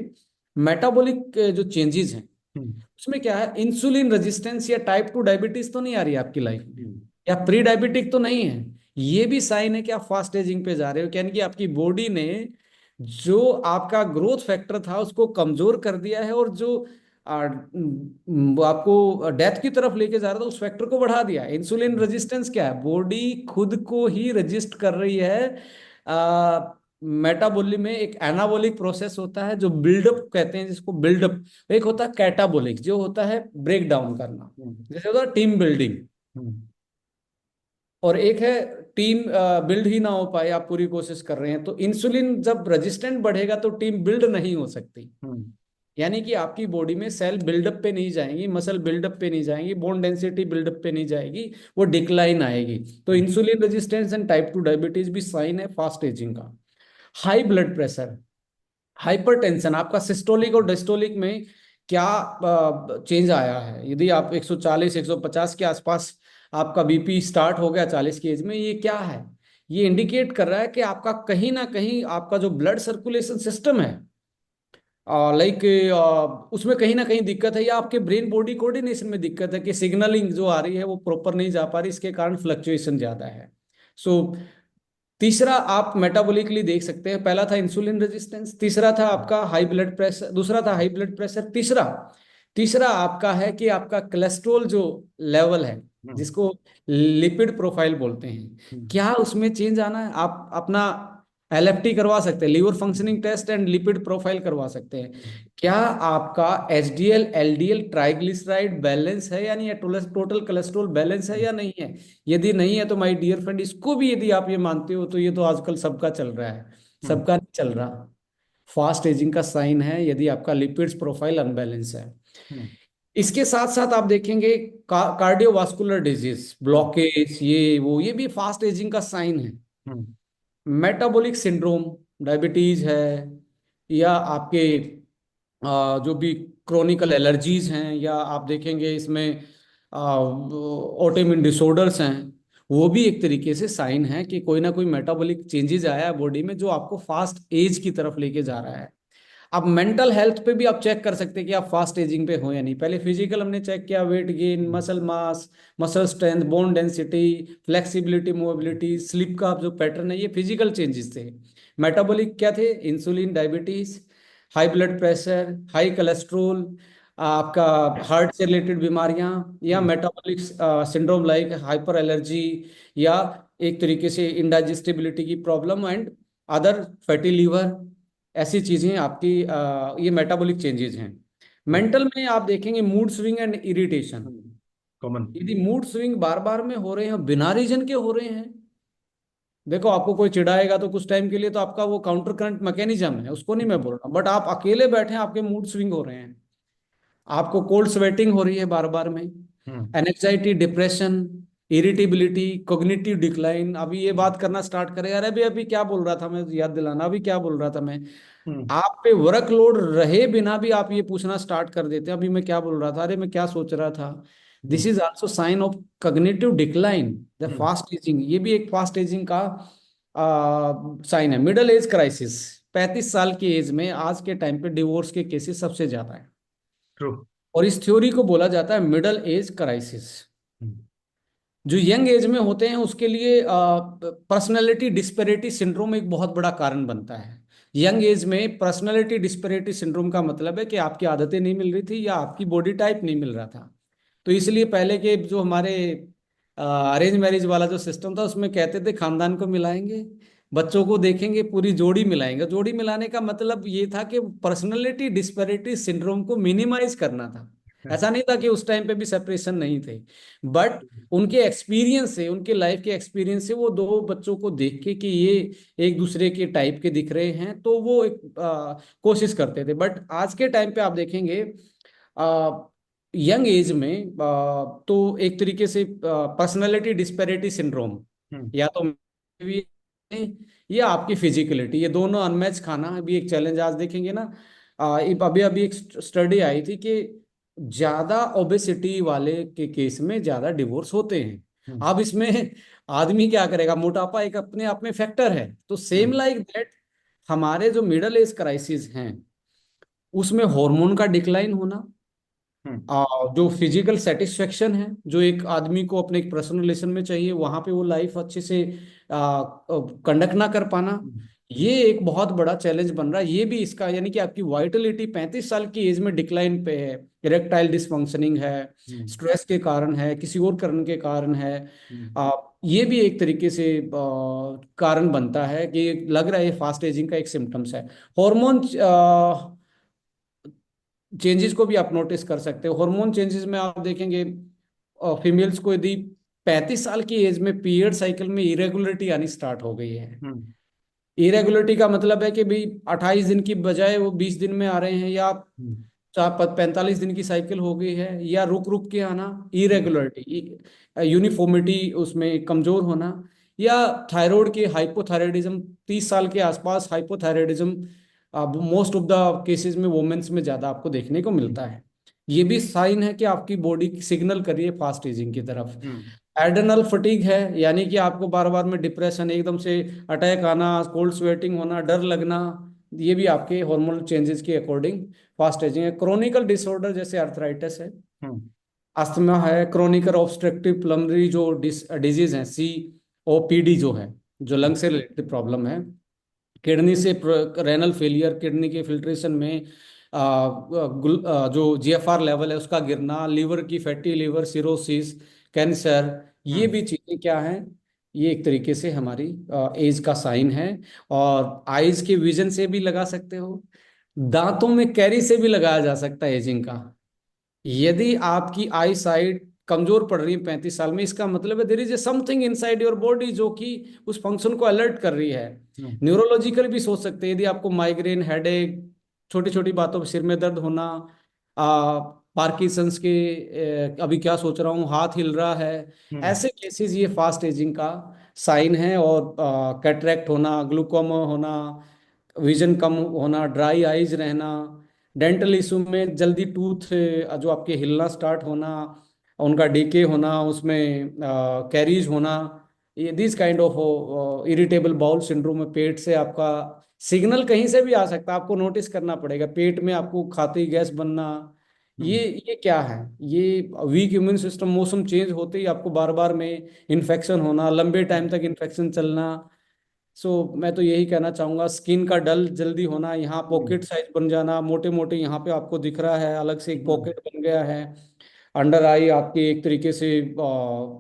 मेटाबॉलिक जो चेंजेस हैं, हम्म। उसमें क्या है, इंसुलिन रेजिस्टेंस या टाइप 2 डायबिटीज तो नहीं आ रही है आपकी लाइफ में, हम्म। या प्री डायबिटिक तो नहीं है। ये भी साइन है कि आप फास्ट एजिंग पे जा रहे हो, यानी कि आपकी बॉडी ने जो आपका ग्रोथ फैक्टर था उसको कमजोर कर दिया है, और जो वो आपको डेथ की तरफ लेके जा रहा था उस फैक्टर को बढ़ा दिया। इंसुलिन रेजिस्टेंस क्या है, बॉडी खुद को ही रजिस्ट कर रही है। मेटाबॉलिक में एक एनाबॉलिक प्रोसेस होता है जो बिल्डअप कहते हैं, जिसको बिल्डअप। एक होता है कैटाबॉलिक, जो होता है ब्रेक डाउन करना, हम्म। जैसे होता है टीम बिल्डिंग। हम्म। और एक है टीम बिल्ड ही ना हो पाए, आप पूरी कोशिश कर रहे हैं, तो इंसुलिन जब रेजिस्टेंट बढ़ेगा तो टीम बिल्ड नहीं हो सकती। हम्म। यानी कि आपकी बॉडी में सेल बिल्डअप पे नहीं जाएंगी, मसल बिल्डअप पे नहीं जाएंगी, बोन डेंसिटी बिल्डअप पे नहीं जाएगी, वो डिक्लाइन आएगी। तो hmm. Insulin resistance and type 2 diabetes भी साइन है फास्ट एजिंग का। हाई ब्लड प्रेशर, हाइपरटेंशन, आपका सिस्टोलिक और डिस्टोलिक में क्या चेंज आया है? यदि आप 140 150 के आसपास आपका बीपी स्टार्ट हो गया 40 की एज में, ये क्या है? ये इंडिकेट कर रहा है कि आपका कहीं ना कहीं आपका जो ब्लड सर्कुलेशन सिस्टम है, लाइक उसमें कहीं ना कहीं दिक्कत है, या आपके ब्रेन बॉडी कोऑर्डिनेशन में दिक्कत है कि सिग्नलिंग जो आ रही है वो प्रॉपर नहीं जा पा रही, इसके कारण फ्लक्चुएशन ज्यादा है। सो तीसरा आप मेटाबॉलिकली देख सकते हैं, पहला था इंसुलिन रेजिस्टेंस, तीसरा था आपका हाई ब्लड प्रेशर, दूसरा था हाई ब्लड प्रेशर, तीसरा तीसरा आपका है कि आपका कोलेस्ट्रॉल जो लेवल है, हम्म। जिसको लिपिड प्रोफाइल बोलते हैं, हम्म। क्या उसमें चेंज आना है? आप अपना एलएफटी करवा सकते हैं, liver functioning test and lipid profile करवा सकते हैं। क्या आपका एचडीएल एलडीएल ट्राइग्लिसराइड बैलेंस है, यानी टोटल कोलेस्ट्रॉल बैलेंस है या नहीं है? यदि नहीं है तो माय डियर फ्रेंड, इसको भी यदि आप ये मानते हो तो ये तो आजकल सबका चल रहा है, हम्म। सबका नहीं चल रहा। फास्ट एजिंग का साइन है यदि आपका लिपिड्स प्रोफाइल अनबैलेंस है। हम्म। इसके साथ साथ आप देखेंगे कार्डियोवास्कुलर डिजीज, हम्म। ब्लॉकेज, ये वो, ये भी फास्ट एजिंग का साइन है। हम्म। मेटाबॉलिक सिंड्रोम, डायबिटीज है, या आपके जो भी क्रोनिकल एलर्जीज हैं, या आप देखेंगे इसमें ऑटोइम्यून डिसऑर्डर्स हैं, वो भी एक तरीके से साइन है कि कोई ना कोई मेटाबॉलिक चेंजेस आया है बॉडी में, जो आपको फास्ट एज की तरफ लेके जा रहा है। अब मेंटल हेल्थ पे भी आप चेक कर सकते हैं कि आप फास्ट एजिंग पे हो या नहीं। पहले फिजिकल हमने चेक किया, weight gain, muscle mass, muscle strength, bone density, flexibility, mobility, sleep का जो पैटर्न है, ये फिजिकल चेंजेस थे। मेटाबॉलिक क्या थे? Insulin, diabetes, high blood pressure, high cholesterol, आपका हार्ट से रिलेटेड बीमारियां, या hmm. Metabolic syndrome like hyper allergy, या एक तरीके से इंडाइजेस्टिबिलिटी की problem and other fatty liver, ऐसी चीजें आपकी ये मेटाबॉलिक चेंजेस हैं। मेंटल में आप देखेंगे mood swing and irritation. Common. यदि मूड स्विंग बार बार में हो रहे हैं, बिना रीजन के हो रहे हैं, देखो आपको कोई चिढ़ाएगा तो कुछ टाइम के लिए तो आपका वो काउंटर करंट मैकेनिज्म है, उसको नहीं मैं बोल रहा, बट आप अकेले बैठे हैं आपके मूड स्विंग हो रहे हैं, आपको कोल्ड स्वेटिंग हो रही है बार बार में, हम्म। एनेक्साइटी, डिप्रेशन, इरिटेबिलिटी, कॉग्निटिव डिक्लाइन। अभी ये बात करना स्टार्ट करे, अरे अभी अभी क्या बोल रहा था मैं, याद दिलाना, अभी क्या बोल रहा था मैं। हम्म। आप पे वर्कलोड रहे बिना भी आप ये पूछना स्टार्ट कर देते हैं, अभी मैं क्या बोल रहा था, अरे मैं क्या सोच रहा था। This hmm. Is also sign of cognitive decline, the hmm. Fast ageing. ये भी एक फास्ट एजिंग का साइन है। मिडल एज क्राइसिस, 35 साल की एज में आज के टाइम पे डिवोर्स के केसेस सबसे ज्यादा है। ट्रू। और इस थ्योरी को बोला जाता है मिडल एज क्राइसिस। हम्म। जो यंग एज में होते हैं उसके लिए पर्सनैलिटी डिस्पेरिटी सिंड्रोम एक बहुत बड़ा कारण बनता है। यंग एज में पर्सनैलिटी डिस्पेरिटी सिंड्रोम का मतलब है कि आपकी आदतें नहीं मिल रही थी या आपकी बॉडी टाइप नहीं मिल रहा था। तो इसलिए पहले के जो हमारे अरेंज मैरिज वाला जो सिस्टम था उसमें कहते थे खानदान को मिलाएंगे, बच्चों को देखेंगे, पूरी जोड़ी मिलाएंगे। जोड़ी मिलाने का मतलब ये था कि पर्सनैलिटी डिस्पेरिटी सिंड्रोम को मिनिमाइज करना था। ऐसा नहीं था कि उस टाइम पे भी सेपरेशन नहीं थे, बट उनके एक्सपीरियंस से, उनके लाइफ के एक्सपीरियंस से वो दो बच्चों को देख के कि ये एक दूसरे के टाइप के दिख रहे हैं तो वो एक कोशिश करते थे। बट आज के टाइम पे आप देखेंगे यंग एज में तो एक तरीके से पर्सनालिटी डिस्पैरिटी सिंड्रोम, हम्म। या तो भी या आपकी फिजिकलिटी, ये दोनों अनमैच खाना भी एक चैलेंज आज देखेंगे ना। अभी अभी एक स्टडी आई थी कि ज्यादा ओबेसिटी वाले के केस में ज्यादा डिवोर्स होते हैं। हम्म। अब इसमें आदमी क्या करेगा, मोटापा एक अपने आप में फैक्टर है। तो सेम हम्म। लाइक दैट हमारे जो मिडल एज क्राइसिस हैं उसमें हार्मोन का डिक्लाइन होना, हम्म। जो फिजिकल सेटिस्फेक्शन है जो एक आदमी को अपने एक पर्सनल रिलेशन में चाहिए, वहां पे वो लाइफ अच्छे से कंडक्ट ना कर पाना, हम्म। ये एक बहुत बड़ा चैलेंज बन रहा है। ये भी इसका यानी कि आपकी वाइटलिटी 35 साल की एज में डिक्लाइन पे है। इरेक्टाइल डिसफंक्शनिंग है, हम्म। स्ट्रेस के कारण है, किसी और कारण के कारण है। हम्म। ये भी एक तरीके से कारण बनता है कि लग रहा है ये फास्ट एजिंग का एक सिम्टम्स है। हार्मोन चेंजेस को भी आप नोटिस कर सकते हो। हार्मोन चेंजेस में आप देखेंगे फीमेल्स को यदि 35 साल की एज में पीरियड साइकिल में इरेगुलरिटी आनी स्टार्ट हो गई है। हम्म। इरेगुलरिटी का मतलब है कि भाई 28 दिन की बजाय वो 20 दिन में आ रहे हैं, या हम्म। 45 दिन की साइकिल हो गई है, या रुक रुक के आना, हम्म। इरेगुलरिटी, यूनिफॉर्मिटी उसमें कमजोर होना, या थायराइड के हाइपोथायराइडिज्म, 30 साल के आसपास hypothyroidism most of the cases में वुमेन्स में ज्यादा आपको देखने को मिलता है। ये भी साइन है कि आपकी बॉडी सिग्नल कर रही है फास्ट एजिंग की तरफ। हम्म। एड्रेनल फटीग है, यानी कि आपको बार बार में डिप्रेशन, एकदम से अटैक आना, कोल्ड स्वेटिंग होना, डर लगना, ये भी आपके हार्मोनल चेंजेस के अकॉर्डिंग फास्ट एजिंग है। क्रोनिकल डिसऑर्डर जैसे अर्थराइटिस है, हम्म। अस्थमा है, क्रोनिकल ऑब्स्ट्रक्टिव पल्मोनरी जो डिजीज है, COPD जो है, जो लंग से रिलेटेड प्रॉब्लम है, किडनी से रेनल फेलियर, किडनी के फिल्ट्रेशन में जो GFR लेवल है उसका गिरना, लीवर की फैटी लीवर, सिरोसिस, कैंसर, ये हम्म। भी चीजें क्या हैं, ये एक तरीके से हमारी एज का साइन है। और आईज के विजन से भी लगा सकते हो, दांतों में कैरी से भी लगाया जा सकता है एजिंग का। यदि आपकी आई साइट कमजोर पड़ रही है 35 साल में, इसका मतलब है there is a something inside your body जो कि उस फंक्शन को अलर्ट कर रही है। हम्म। न्यूरोलॉजिकल भी सोच सकते हैं, यदि आपको माइग्रेन, हेडेक, छोटी छोटी बातों पर सिर में दर्द होना, पार्किंसंस के, अभी क्या सोच रहा हूँ, हाथ हिल रहा है, हम्म। ऐसे केसेस ये फास्ट एजिंग का साइन है। और कैटरेक्ट होना, ग्लूकोमा होना, विजन कम होना, ड्राई आईज रहना, डेंटल इशू में जल्दी टूथ जो आपके हिलना स्टार्ट होना, उनका डीके होना, उसमें कैरीज होना, ये this kind of irritable bowel syndrome में पेट से आपका सिग्नल कहीं से भी आ सकता है, आपको नोटिस करना पड़ेगा। पेट में आपको खाते ही गैस बनना, ये हम्म। ये क्या है, ये वीक इम्यून सिस्टम, मौसम चेंज होते ही आपको बार बार में इन्फेक्शन होना, लंबे टाइम तक इन्फेक्शन चलना। सो मैं तो यही कहना चाहूंगा, स्किन का डल जल्दी होना, यहाँ हम्म। पॉकेट साइज बन जाना, मोटे मोटे यहाँ पे आपको दिख रहा है, अलग से एक हम्म। पॉकेट बन गया है। अंडर आई आपकी एक तरीके से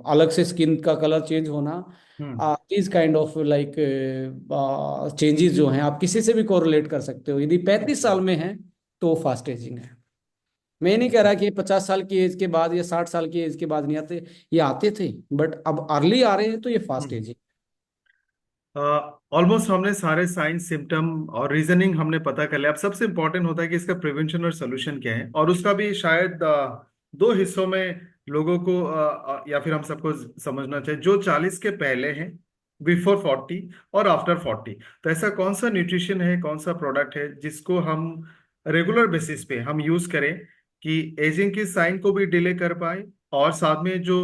अलग से स्किन का कलर चेंज होना, hmm. This kind of like changes जो हैं आप किसी से भी कोरिलेट कर सकते हो। यदि 35 साल में है तो फास्ट एजिंग है। मैं नहीं कह रहा कि 50 साल की एज के बाद या 60 साल की एज के बाद नहीं आते, ये आते थे, बट अब अर्ली आ रहे हैं तो ये फास्ट हम्म। एजिंग। ऑलमोस्ट हमने सारे साइंस सिम्टम और रीजनिंग हमने पता कर लिया। अब सबसे इम्पोर्टेंट होता है कि इसका प्रिवेंशन और सोल्यूशन क्या है, और उसका भी शायद दो हिस्सों में लोगों को या फिर हम सबको समझना चाहिए, जो 40 के पहले हैं, बिफोर 40, और आफ्टर 40। तो ऐसा कौन सा न्यूट्रिशन है, कौन सा प्रोडक्ट है जिसको हम रेगुलर बेसिस पे हम यूज करें कि एजिंग की साइन को भी डिले कर पाए, और साथ में जो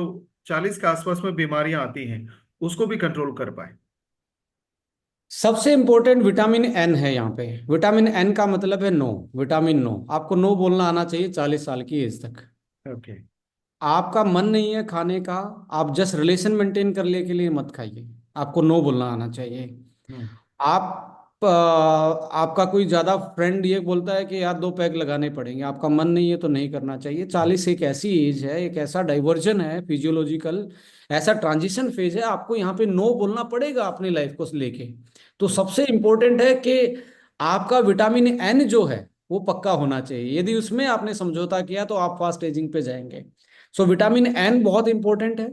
40 के आसपास में बीमारियां आती हैं उसको भी कंट्रोल कर पाए। सबसे इंपॉर्टेंट विटामिन एन है यहाँ पे। विटामिन एन का मतलब है नो। विटामिन नो, आपको नो बोलना आना चाहिए 40 साल की एज तक। ओके। आपका मन नहीं है खाने का, आप जस्ट रिलेशन मेंटेन करने के लिए मत खाइए, आपको नो बोलना आना चाहिए। हम्म। आपका कोई ज्यादा फ्रेंड ये बोलता है कि यार 2 पैग लगाने पड़ेंगे, आपका मन नहीं है तो नहीं करना चाहिए। 40 एक ऐसी एज है, एक ऐसा डाइवर्जन है फिजियोलॉजिकल, ऐसा ट्रांजिशन फेज है, आपको यहाँ पे नो बोलना पड़ेगा अपनी लाइफ को लेके। तो सबसे इंपॉर्टेंट है कि आपका विटामिन एन जो है वो पक्का होना चाहिए। यदि उसमें आपने समझौता किया तो आप फास्ट एजिंग पे जाएंगे। सो विटामिन एन बहुत इंपॉर्टेंट है।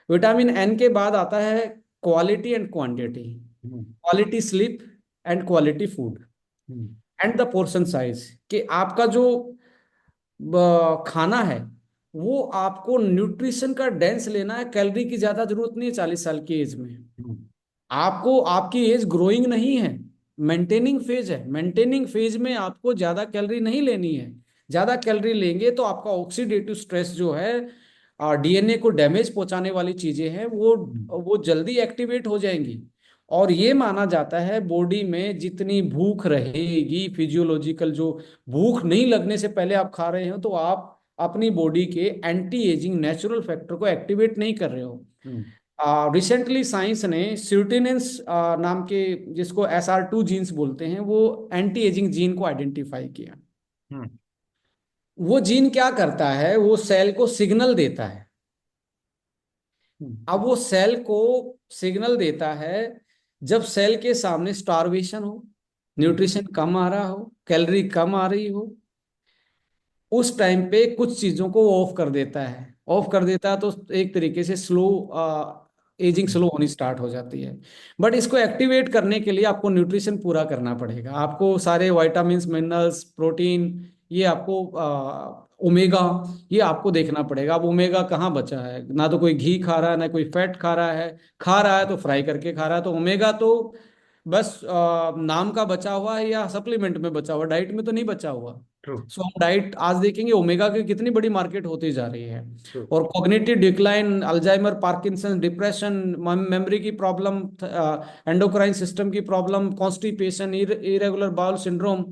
विटामिन एन के बाद आता है quality and quantity. Hmm. Quality sleep and quality food hmm. And the portion size. कि आपका जो खाना है वो आपको न्यूट्रिशन का डेंस लेना है। कैलोरी की ज्यादा जरूरत नहीं है 40 साल की एज में। हम्म। आपको, आपकी एज ग्रोइंग नहीं है, मेंटेनिंग फेज है। मेंटेनिंग फेज में आपको ज्यादा कैलोरी नहीं लेनी है। ज्यादा कैलोरी लेंगे तो आपका ऑक्सीडेटिव स्ट्रेस जो है, डीएनए को डैमेज पहुंचाने वाली चीजें हैं, हम्म। वो जल्दी एक्टिवेट हो जाएंगी। और ये माना जाता है बॉडी में जितनी भूख रहेगी, फिजियोलॉजिकल जो भूख नहीं लगने से पहले आप खा रहे हो, तो आप अपनी बॉडी के एंटी एजिंग नेचुरल फैक्टर को एक्टिवेट नहीं कर रहे हो। हम्म। रिसेंटली साइंस ने स्यूटिनेंस नाम के, जिसको SR2 जीन्स बोलते हैं, वो एंटी एजिंग जीन को आइडेंटिफाई किया। हम्म। वो जीन क्या करता है, वो सेल को सिग्नल देता है। हम्म। अब वो सेल को सिग्नल देता है जब सेल के सामने स्टारवेशन हो, हम्म। न्यूट्रिशन कम आ रहा हो, कैलोरी कम आ रही हो, उस टाइम पे कुछ चीजों को ऑफ कर देता है। ऑफ कर देता है तो एक तरीके से स्लो एजिंग हम्म। स्लो होनी स्टार्ट हो जाती है। बट इसको एक्टिवेट करने के लिए आपको न्यूट्रिशन पूरा करना पड़ेगा। आपको सारे वाइटामिन मिनरल्स प्रोटीन, ये आपको ओमेगा, ये आपको देखना पड़ेगा। अब ओमेगा कहाँ बचा है? ना तो कोई घी खा रहा है, ना कोई फैट खा रहा है। खा रहा है तो फ्राई करके खा रहा है। तो ओमेगा तो बस नाम का बचा हुआ है, या सप्लीमेंट में बचा हुआ, डाइट में तो नहीं बचा हुआ। ट्रू। सो हम डाइट आज देखेंगे ओमेगा की कितनी बड़ी मार्केट होती जा रही है। ट्रू। और cognitive decline, Alzheimer, Parkinson, depression, memory की प्रॉब्लम, एंडोक्राइन सिस्टम की problem, constipation, irregular bowel syndrome,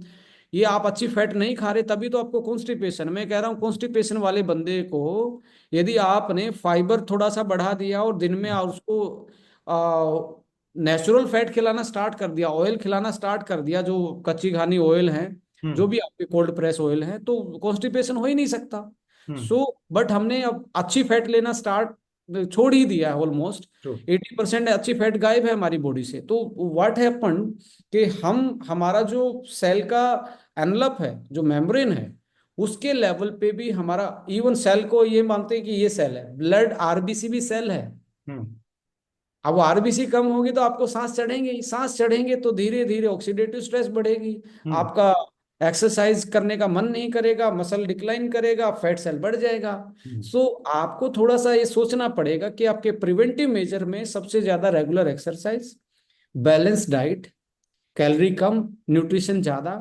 ये आप अच्छी फैट नहीं खा रहे तभी तो आपको कॉन्स्टिपेशन। मैं कह रहा हूँ कॉन्स्टिपेशन वाले बंदे को यदि आपने फाइबर थोड़ा सा बढ़ा दिया और दिन में उसको नेचुरल फैट खिलाना स्टार्ट कर दिया, ऑयल खिलाना स्टार्ट कर दिया, जो कच्ची घानी ऑयल है, जो हम्म। भी आपके कोल्ड प्रेस ऑयल है, तो कॉन्स्टिपेशन हो ही नहीं सकता। हम्म। सो बट हमने अब अच्छी फैट लेना स्टार्ट छोड़ ही दिया है। Almost true. 80% अच्छी फैट गायब है हमारी बॉडी से। तो व्हाट हैपन कि हम, हमारा जो सेल का एनलप है, जो मेम्ब्रेन है, उसके लेवल पे भी हमारा, इवन सेल को ये मानते हैं कि ये सेल है, ब्लड आरबीसी भी सेल है। हम्म। अब वो आरबीसी कम होगी तो आपको सांस चढ़ेंगे ही। सांस चढ़ेंगे तो धीरे धीरे ऑक्सीडेटिव स्ट्रेस बढ़ेगी, हम्म। आपका एक्सरसाइज करने का मन नहीं करेगा, मसल डिक्लाइन करेगा, फैट सेल बढ़ जाएगा। हम्म। सो आपको थोड़ा सा ये सोचना पड़ेगा कि आपके प्रिवेंटिव मेजर में सबसे ज्यादा regular exercise, balance diet, calorie कम, न्यूट्रिशन ज्यादा,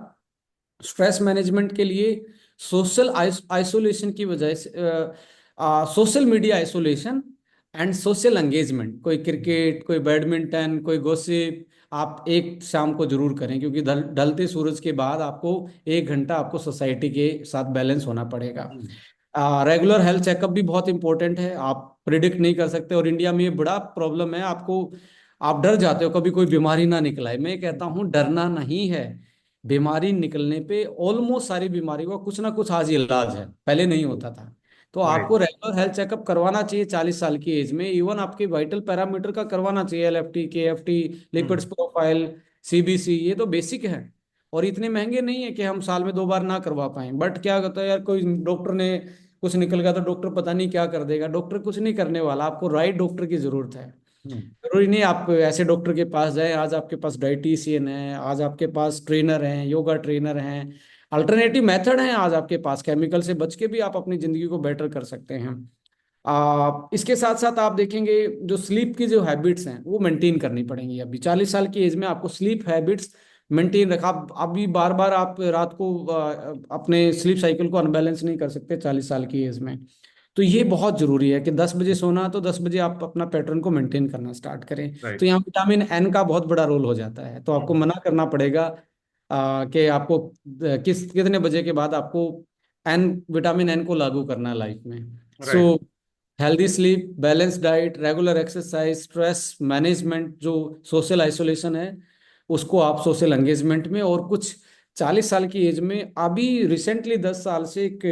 स्ट्रेस मैनेजमेंट के लिए सोशल आइसोलेशन की वजह से, social media isolation and social engagement, कोई क्रिकेट, कोई बैडमिंटन, कोई गॉसिप, आप एक शाम को जरूर करें, क्योंकि ढलते सूरज के बाद आपको 1 घंटा आपको सोसाइटी के साथ बैलेंस होना पड़ेगा। हम्म। रेगुलर हेल्थ चेकअप भी बहुत इंपॉर्टेंट है। आप प्रिडिक्ट नहीं कर सकते, और इंडिया में ये बड़ा प्रॉब्लम है। आपको, आप डर जाते हो कभी कोई बीमारी ना निकल आए। मैं कहता हूँ डरना नहीं है। बीमारी निकलने पे ऑलमोस्ट सारी बीमारियों का कुछ ना कुछ आज इलाज है, पहले नहीं होता था। तो आपको राइट। रेगुलर हेल्थ चेकअप करवाना चाहिए 40 साल की एज में। इवन आपके वाइटल पैरामीटर का करवाना चाहिए, LFT, KFT, लिपिड्स हम्म। प्रोफाइल, CBC, ये तो बेसिक है। और इतने महंगे नहीं है कि हम साल में 2 बार ना करवा पाए। बट क्या होता है यार, कोई डॉक्टर ने कुछ निकल गया तो डॉक्टर पता नहीं क्या कर देगा। डॉक्टर कुछ नहीं करने वाला, आपको राइट डॉक्टर की जरूरत है। हम्म। जरूरी नहीं आप ऐसे डॉक्टर के पास जाएं। आज आपके पास डाइटिशियन है, आज आपके पास ट्रेनर हैं, योगा ट्रेनर हैं, अल्टरनेटिव मेथड हैं आज आपके पास, केमिकल से बच के भी आप अपनी जिंदगी को बेटर कर सकते हैं। इसके साथ साथ आप देखेंगे जो स्लीप की जो हैबिट्स हैं वो मेंटेन करनी पड़ेंगी। अभी 40 साल की एज में आपको स्लीप हैबिट्स मेंटेन रखा। आप अभी बार बार आप रात को अपने स्लीप साइकिल को अनबैलेंस नहीं कर सकते 40 साल की एज में। तो ये बहुत जरूरी है कि 10 बजे सोना, तो 10 बजे आप अपना पैटर्न को मेंटेन करना स्टार्ट करें। तो राइट। यहाँ विटामिन एन का बहुत बड़ा रोल हो जाता है, तो आपको मना करना पड़ेगा कि आपको कितने बजे के बाद आपको एन विटामिन एन को लागू करना है लाइफ में। So right. Healthy sleep, balance diet, regular exercise, stress management, जो सोशल आइसोलेशन है उसको आप सोशल एंगेजमेंट में, और कुछ 40 साल की एज में अभी रिसेंटली 10 साल से एक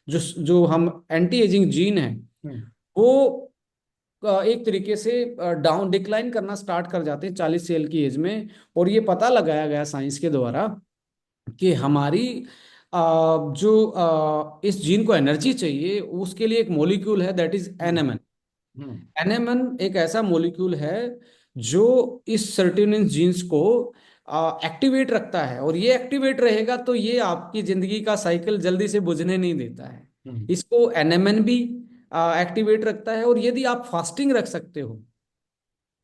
जो जो हम एंटी एजिंग जीन है वो एक तरीके से डाउन डिक्लाइन करना स्टार्ट कर जाते हैं 40 साल की एज में। और ये पता लगाया गया साइंस के द्वारा कि हमारी इस जीन को एनर्जी चाहिए, उसके लिए एक मॉलिक्यूल है, that is NMN. Hmm. NMN एक ऐसा मॉलिक्यूल है जो इस सर्टिनिन जीन्स को एक्टिवेट रखता है, और ये एक्टिवेट रहेगा तो ये आपकी जिंदगी का साइकिल जल्दी से बुझने नहीं देता है। हम्म। इसको एनएमएन भी एक्टिवेट रखता है। और यदि आप फास्टिंग रख सकते हो,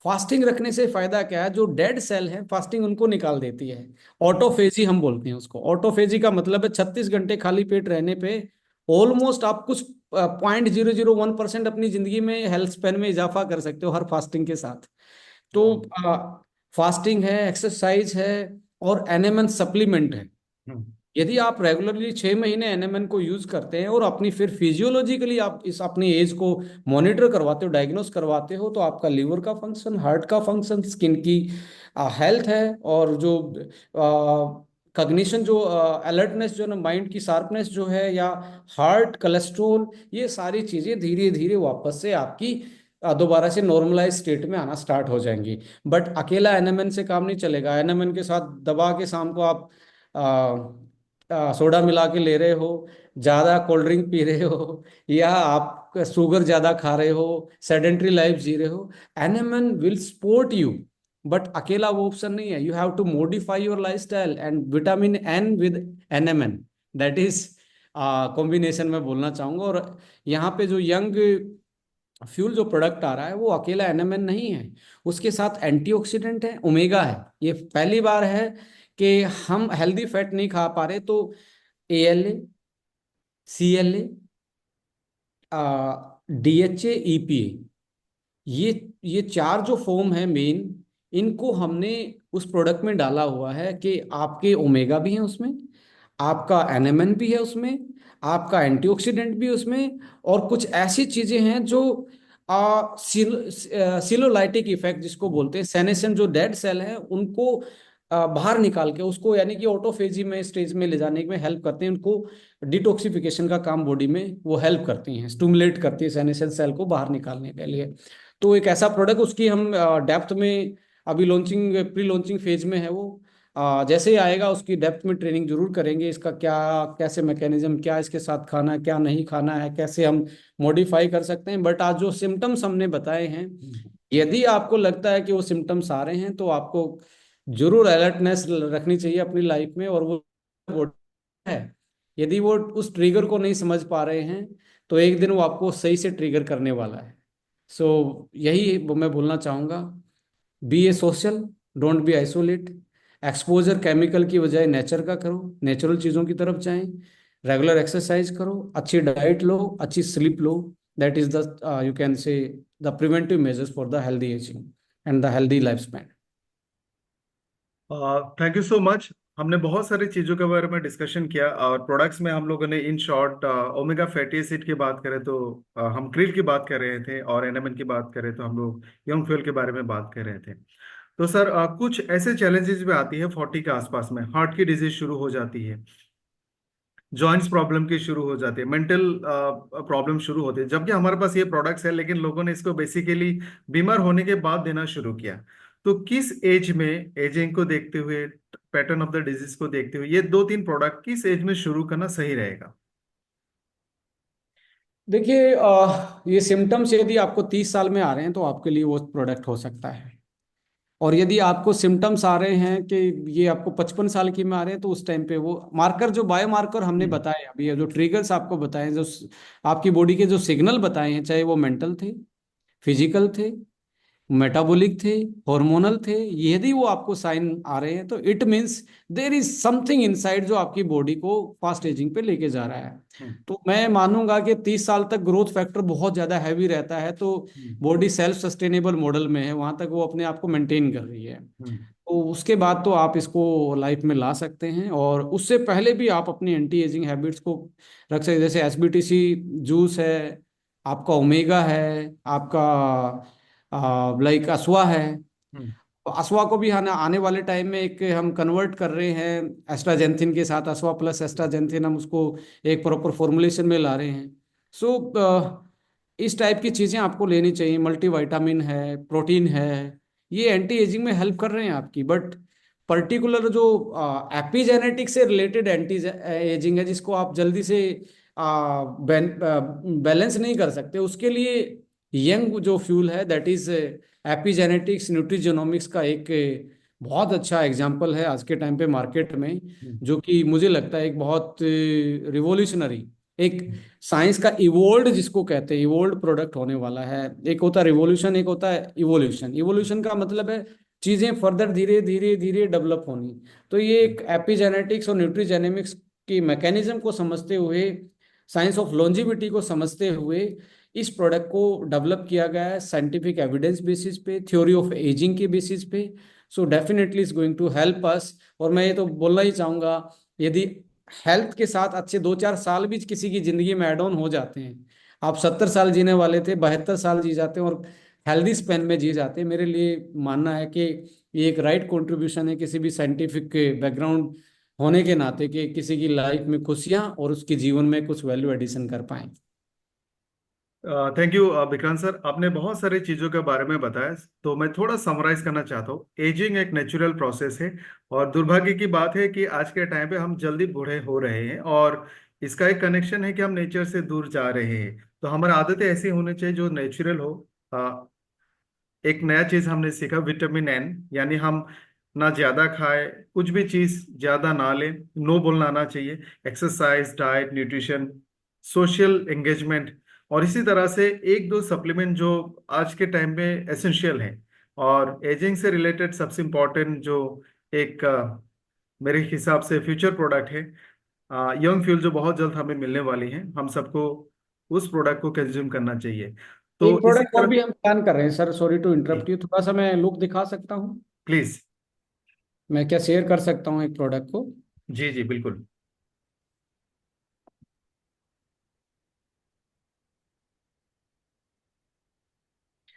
फास्टिंग रखने से फायदा क्या है, जो डेड सेल है फास्टिंग उनको निकाल देती है। ऑटोफेजी हम बोलते हैं उसको। ऑटोफेजी का मतलब है 36 घंटे खाली पेट रहने पे ऑलमोस्ट आप कुछ 0.001% अपनी जिंदगी में हेल्थ स्पैन में इजाफा कर सकते हो हर फास्टिंग के साथ। तो वाह। फास्टिंग है, एक्सरसाइज है, और एनएमएन सप्लीमेंट है। हम्म। यदि आप रेगुलरली 6 महीने एनएमएन को यूज करते हैं और अपनी फिर फिजियोलॉजिकली आप इस अपनी एज को मॉनिटर करवाते हो, डायग्नोस करवाते हो, तो आपका लीवर का फंक्शन, हार्ट का फंक्शन, स्किन की हेल्थ है, और जो कग्निशन, जो अलर्टनेस, जो ना माइंड की शार्पनेस जो है, या हार्ट, कोलेस्ट्रोल, ये सारी चीजें धीरे धीरे वापस से आपकी दोबारा से नॉर्मलाइज स्टेट में आना स्टार्ट हो जाएंगी। बट अकेला एनएमएन से काम नहीं चलेगा। एनएमएन के साथ दबा के शाम को आप सोडा मिला के ले रहे हो, ज्यादा कोल्ड ड्रिंक पी रहे हो, या आप शुगर ज्यादा खा रहे हो, सेडेंट्री लाइफ जी रहे हो, NMN will support you. But अकेला वो ऑप्शन नहीं है, you have to modify your lifestyle, and vitamin N with NMN, that is combination में बोलना चाहूंगा। और यहाँ पे जो यंग फ्यूल जो प्रोडक्ट आ रहा है वो अकेला एनएमएन नहीं है, उसके साथ एंटीऑक्सीडेंट है, ओमेगा है। ये पहली बार है कि हम हेल्दी फैट नहीं खा पा रहे, तो एएलए, सीएलए, डीएचए, ईपीए, ये चार जो फॉर्म है मेन, इनको हमने उस प्रोडक्ट में डाला हुआ है कि आपके ओमेगा भी है उसमें, आपका एनएमएन भी है उसमें, आपका एंटीऑक्सीडेंट भी उसमें, और कुछ ऐसी चीजें हैं जो सिलोलाइटिक इफेक्ट जिसको बोलते हैं, सेनेशन, जो डेड सेल है उनको बाहर निकाल के उसको, यानी कि ऑटोफेजी में स्टेज में ले जाने में हेल्प करते हैं। उनको डिटॉक्सिफिकेशन का काम बॉडी में वो हेल्प करती हैं, स्टिमुलेट करती है सेनेशन सेल को बाहर निकालने के लिए। तो एक ऐसा प्रोडक्ट, उसकी हम डेप्थ में अभी लॉन्चिंग, प्री लॉन्चिंग फेज में है वो। जैसे ही आएगा उसकी डेप्थ में ट्रेनिंग जरूर करेंगे, इसका क्या कैसे मैकेनिज्म, क्या इसके साथ खाना है, क्या नहीं खाना है, कैसे हम मॉडिफाई कर सकते हैं। बट आज जो सिम्टम्स हमने बताए हैं, यदि आपको लगता है कि वो सिम्टम्स आ रहे हैं, तो आपको जरूर अलर्टनेस रखनी चाहिए अपनी लाइफ में। और वो है, यदि वो उस ट्रिगर को नहीं समझ पा रहे हैं, तो एक दिन वो आपको सही से ट्रिगर करने वाला है। सो यही मैं बोलना चाहूँगा, be a social, don't be isolate, exposure chemical की बजाय नेचर का करो, नेचुरल चीज़ों की तरफ जाएं, रेगुलर एक्सरसाइज करो, अच्छी डाइट लो, अच्छी sleep low. That is the you can say the preventive measures for the healthy ageing and the healthy life span. Thank you so much. हमने बहुत सारी चीज़ों के बारे में डिस्कशन किया, और प्रोडक्ट्स में हम लोगों ने in short omega fatty acid की बात करें तो हम क्रिल की बात कर रहे थे, और एनएमएन की बात करें तो हम लोग यंग फ्यूल के बारे में बात कर रहे थे। तो सर कुछ ऐसे चैलेंजेस भी आती है 40 के आसपास में, हार्ट की डिजीज शुरू हो जाती है, जॉइंट्स प्रॉब्लम की शुरू हो जाती है, मेंटल प्रॉब्लम शुरू होती है, जबकि हमारे पास ये प्रोडक्ट्स है, लेकिन लोगों ने इसको बेसिकली बीमार होने के बाद देना शुरू किया। तो किस एज में, एजिंग को देखते हुए, पैटर्न ऑफ द डिजीज को देखते हुए, ये दो तीन प्रोडक्ट किस एज में शुरू करना सही रहेगा? देखिए, ये सिम्टम्स यदि आपको 30 साल में आ रहे हैं तो आपके लिए वो प्रोडक्ट हो सकता है। और यदि आपको सिम्टम्स आ रहे हैं कि ये आपको 55 साल की में आ रहे हैं, तो उस टाइम पे वो मार्कर, जो बायो मार्कर हमने हम्म। बताए अभी, ये जो ट्रिगर्स आपको बताए, जो आपकी बॉडी के जो सिग्नल बताए हैं, चाहे वो मेंटल थे, फिजिकल थे, मेटाबॉलिक थे, हार्मोनल थे, यदि वो आपको साइन आ रहे हैं, तो it means there is something inside जो आपकी बॉडी को फास्ट एजिंग पे लेके जा रहा है। हम्म। तो मैं मानूंगा कि 30 साल तक ग्रोथ फैक्टर बहुत ज्यादा हैवी रहता है, तो हम्म। बॉडी सेल्फ सस्टेनेबल मॉडल में है, वहां तक वो अपने आप को मेंटेन कर रही है। हम्म। तो उसके बाद तो आप इसको लाइफ में ला सकते हैं, और उससे पहले भी आप अपनी एंटी एजिंग हैबिट्स को रख सकते हैं, जैसे एसबीटीसी जूस है, आपका ओमेगा है, आपका लाइक असवा है। हम्म। असवा को भी आने आने वाले टाइम में एक हम कन्वर्ट कर रहे हैं एस्ट्राजेंथिन के साथ, असवा प्लस एस्ट्राजेंथिन, हम उसको एक प्रॉपर फॉर्मुलेशन में ला रहे हैं। सो इस टाइप की चीज़ें आपको लेनी चाहिए, मल्टीविटामिन है, प्रोटीन है, ये एंटी एजिंग में हेल्प कर रहे हैं आपकी। बट पर्टिकुलर जो एपिजेनेटिक से रिलेटेड एंटी एजिंग है, जिसको आप जल्दी से बैलेंस नहीं कर सकते, उसके लिए यंग जो फ्यूल है, दैट इज एपिजेनेटिक्स न्यूट्रिजेनोमिक्स का एक बहुत अच्छा एग्जाम्पल है आज के टाइम पे मार्केट में, हम्म। जो कि मुझे लगता है एक बहुत रिवोल्यूशनरी, एक साइंस का इवोल्ड जिसको कहते हैं, इवोल्ड प्रोडक्ट होने वाला है। एक होता है रिवोल्यूशन, एक होता है इवोल्यूशन। इवोल्यूशन का मतलब है चीजें फर्दर धीरे धीरे धीरे डेवलप होनी। तो ये एक एपिजेनेटिक्स और न्यूट्रिजेनेमिक्स की मैकेनिज्म को समझते हुए, साइंस ऑफ लॉन्जिविटी को समझते हुए, इस प्रोडक्ट को डेवलप किया गया है साइंटिफिक एविडेंस बेसिस पे, थ्योरी ऑफ एजिंग के बेसिस पे। So definitely is going to help us. और मैं ये तो बोलना ही चाहूंगा, यदि हेल्थ के साथ अच्छे 2-4 साल भी किसी की जिंदगी में एड ऑन हो जाते हैं, आप 70 साल जीने वाले थे, 72 साल जी जाते हैं, और हेल्दी स्पेन में जी जाते हैं, मेरे लिए मानना है कि ये एक राइट कंट्रीब्यूशन है किसी भी साइंटिफिक बैकग्राउंड होने के नाते, कि किसी की लाइफ में खुशियां और उसके जीवन में कुछ वैल्यू एडिशन कर पाए। थैंक यू विक्रांत सर, आपने बहुत सारी चीज़ों के बारे में बताया। तो मैं थोड़ा समराइज करना चाहता हूँ। एजिंग एक नेचुरल प्रोसेस है, और दुर्भाग्य की बात है कि आज के टाइम पे हम जल्दी बूढ़े हो रहे हैं, और इसका एक कनेक्शन है कि हम नेचर से दूर जा रहे हैं। तो हमारी आदतें ऐसी होनी चाहिए जो नेचुरल हो। एक नया चीज हमने सीखा, विटामिन एन, यानी हम ना ज्यादा खाए, कुछ भी चीज ज्यादा ना लें, नो बोलना आना चाहिए। Exercise, diet, nutrition, social engagement, और इसी तरह से एक दो सप्लीमेंट जो आज के टाइम में एसेंशियल हैं। और एजिंग से रिलेटेड सबसे इम्पोर्टेंट जो एक मेरे हिसाब से फ्यूचर प्रोडक्ट है, यंग फ्यूल, जो बहुत जल्द हमें मिलने वाली है, हम सबको उस प्रोडक्ट को कंज्यूम करना चाहिए। तो एक इसी प्रोडक्ट और तरह, भी हम प्लान कर रहे हैं sir, sorry to interrupt you, थोड़ा सा मैं लुक दिखा सकता हूँ? प्लीज। मैं क्या शेयर कर सकता हूँ एक प्रोडक्ट को? जी जी बिल्कुल।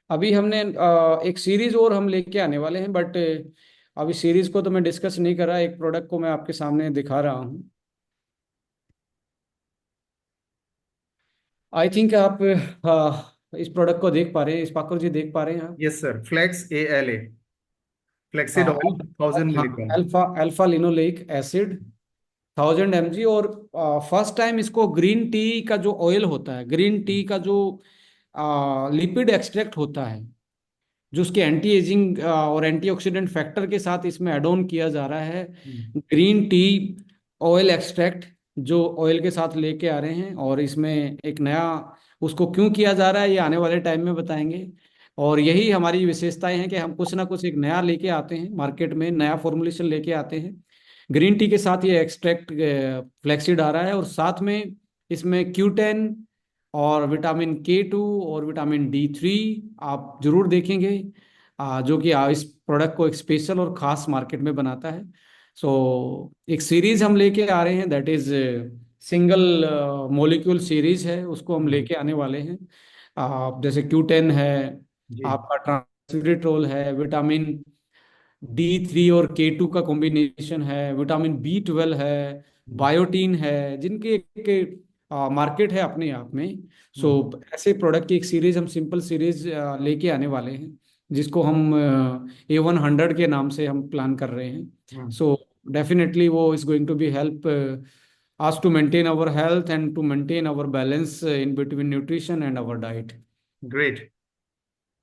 अभी हमने एक सीरीज और हम लेके आने वाले हैं, बट अभी सीरीज को तो मैं डिस्कस नहीं कर रहा, एक प्रोडक्ट को मैं आपके सामने दिखा रहा हूँ। आई थिंक आप इस प्रोडक्ट को देख पा रहे हैं, इस पाकुर जी देख पा रहे हैं आप? Yes sir, flex ALA, flaxseed oil, 1000 milligram. Alpha alpha linoleic acid 1000 mg। और फर्स्ट टाइम इसको ग्रीन टी का जो ऑयल होता है, ग्रीन टी का जो लिपिड एक्सट्रैक्ट होता है, जो उसके एंटी एजिंग और एंटीऑक्सीडेंट फैक्टर के साथ इसमें एड ऑन किया जा रहा है, ग्रीन टी ऑयल एक्सट्रैक्ट, जो ऑयल के साथ लेके आ रहे हैं। और इसमें एक नया, उसको क्यों किया जा रहा है ये आने वाले टाइम में बताएंगे। और यही हमारी विशेषताएं हैं कि हम कुछ ना कुछ एक नया लेके आते हैं मार्केट में, नया फॉर्मुलेशन लेके आते हैं। ग्रीन टी के साथ ये एक्सट्रैक्ट फ्लेक्सीड आ रहा है, और साथ में इसमें Q10 और विटामिन K2 और विटामिन D3 आप जरूर देखेंगे, जो कि इस प्रोडक्ट को एक स्पेशल और खास मार्केट में बनाता है। सो एक सीरीज हम लेके आ रहे हैं, that is single molecule series है, उसको हम लेके आने वाले हैं। जैसे Q10 है, जी। आपका ट्रांसलिट्रोल है, विटामिन D3 और K2 का कॉम्बिनेशन है, विटामिन B12 है, बायोटीन है, जिनके एक मार्केट है अपने आप में। सो ऐसे प्रोडक्ट की एक सीरीज, हम सिंपल सीरीज लेके आने वाले हैं, जिसको हम A100 के नाम से हम प्लान कर रहे हैं। सो डेफिनेटली वो is going to be help us to maintain our health and to maintain our balance in between nutrition and our diet. Great.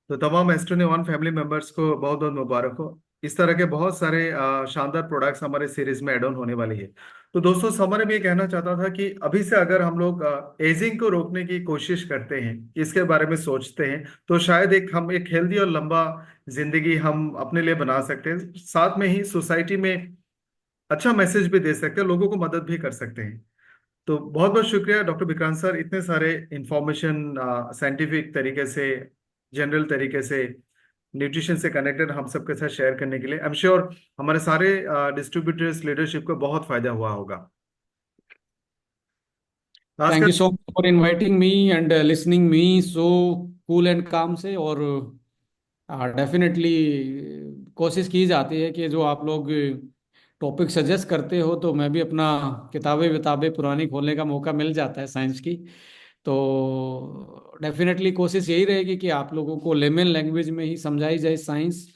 तो तमाम एस्ट्रोनी वन फैमिली मेंबर्स को बहुत बहुत मुबारक हो। इस तरह के बहुत सारे शानदार प्रोडक्ट्स हमारे सीरीज में ऐड ऑन होने वाली है। तो दोस्तों समर में ये कहना चाहता था कि अभी से अगर हम लोग एजिंग को रोकने की कोशिश करते हैं, इसके बारे में सोचते हैं, तो शायद हम एक हेल्दी और लंबा जिंदगी हम अपने लिए बना सकते हैं। साथ में ही सोसाइटी में अच्छा मैसेज भी दे सकते हैं, लोगों को मदद भी कर सकते हैं। तो बहुत बहुत शुक्रिया डॉक्टर विक्रांत सर, इतने सारे इंफॉर्मेशन साइंटिफिक तरीके से, जनरल तरीके से, न्यूट्रिशन से कनेक्टेड हम सबके साथ शेयर करने के लिए। आई एम श्योर हमारे सारे डिस्ट्रीब्यूटर्स लीडरशिप को बहुत फायदा हुआ होगा। थैंक खासकर you so much for inviting me and listening me so cool and काम से। और डेफिनेटली कोशिश की जाती है कि जो आप लोग टॉपिक सजेस्ट करते हो, तो मैं भी अपना किताबें विताबें पुरानी खोलने का मौका मिल जाता है साइंस की। तो डेफिनेटली कोशिश यही रहेगी कि आप लोगों को लेमन लैंग्वेज में ही समझाई जाए साइंस,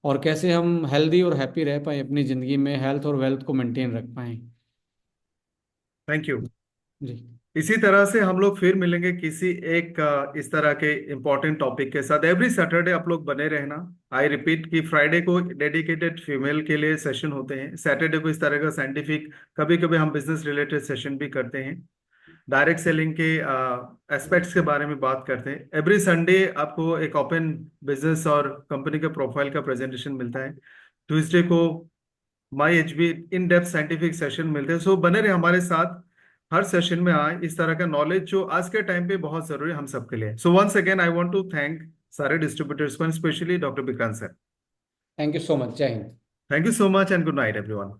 और कैसे हम हेल्दी और हैप्पी रह पाएँ अपनी ज़िंदगी में, हेल्थ और वेल्थ को मेंटेन रख पाएँ। Thank you. जी। इसी तरह से हम लोग फिर मिलेंगे किसी एक इस तरह के इम्पोर्टेंट टॉपिक के साथ। एवरी सैटरडे आप लोग बने रहना। आई रिपीट कि फ्राइडे को डेडिकेटेड फीमेल के लिए सेशन होते हैं, सैटरडे को इस तरह का साइंटिफिक, कभी कभी हम बिजनेस रिलेटेड सेशन भी करते हैं, डायरेक्ट सेलिंग के एस्पेक्ट्स के बारे में बात करते हैं। एवरी संडे आपको एक ओपन बिजनेस और कंपनी के प्रोफाइल का प्रेजेंटेशन मिलता है। ट्यूसडे को my H be in depth scientific session मिलते हैं। सो बने रहे हमारे साथ, हर सेशन में आए। इस तरह का नॉलेज जो आज के टाइम पे बहुत जरूरी है हम सबके लिए। So once again I want to thank सारे डिस्ट्रीब्यूटर्स को, specially doctor Vikrant sir. Thank you so much. जय Hind. Thank you so much and good night everyone.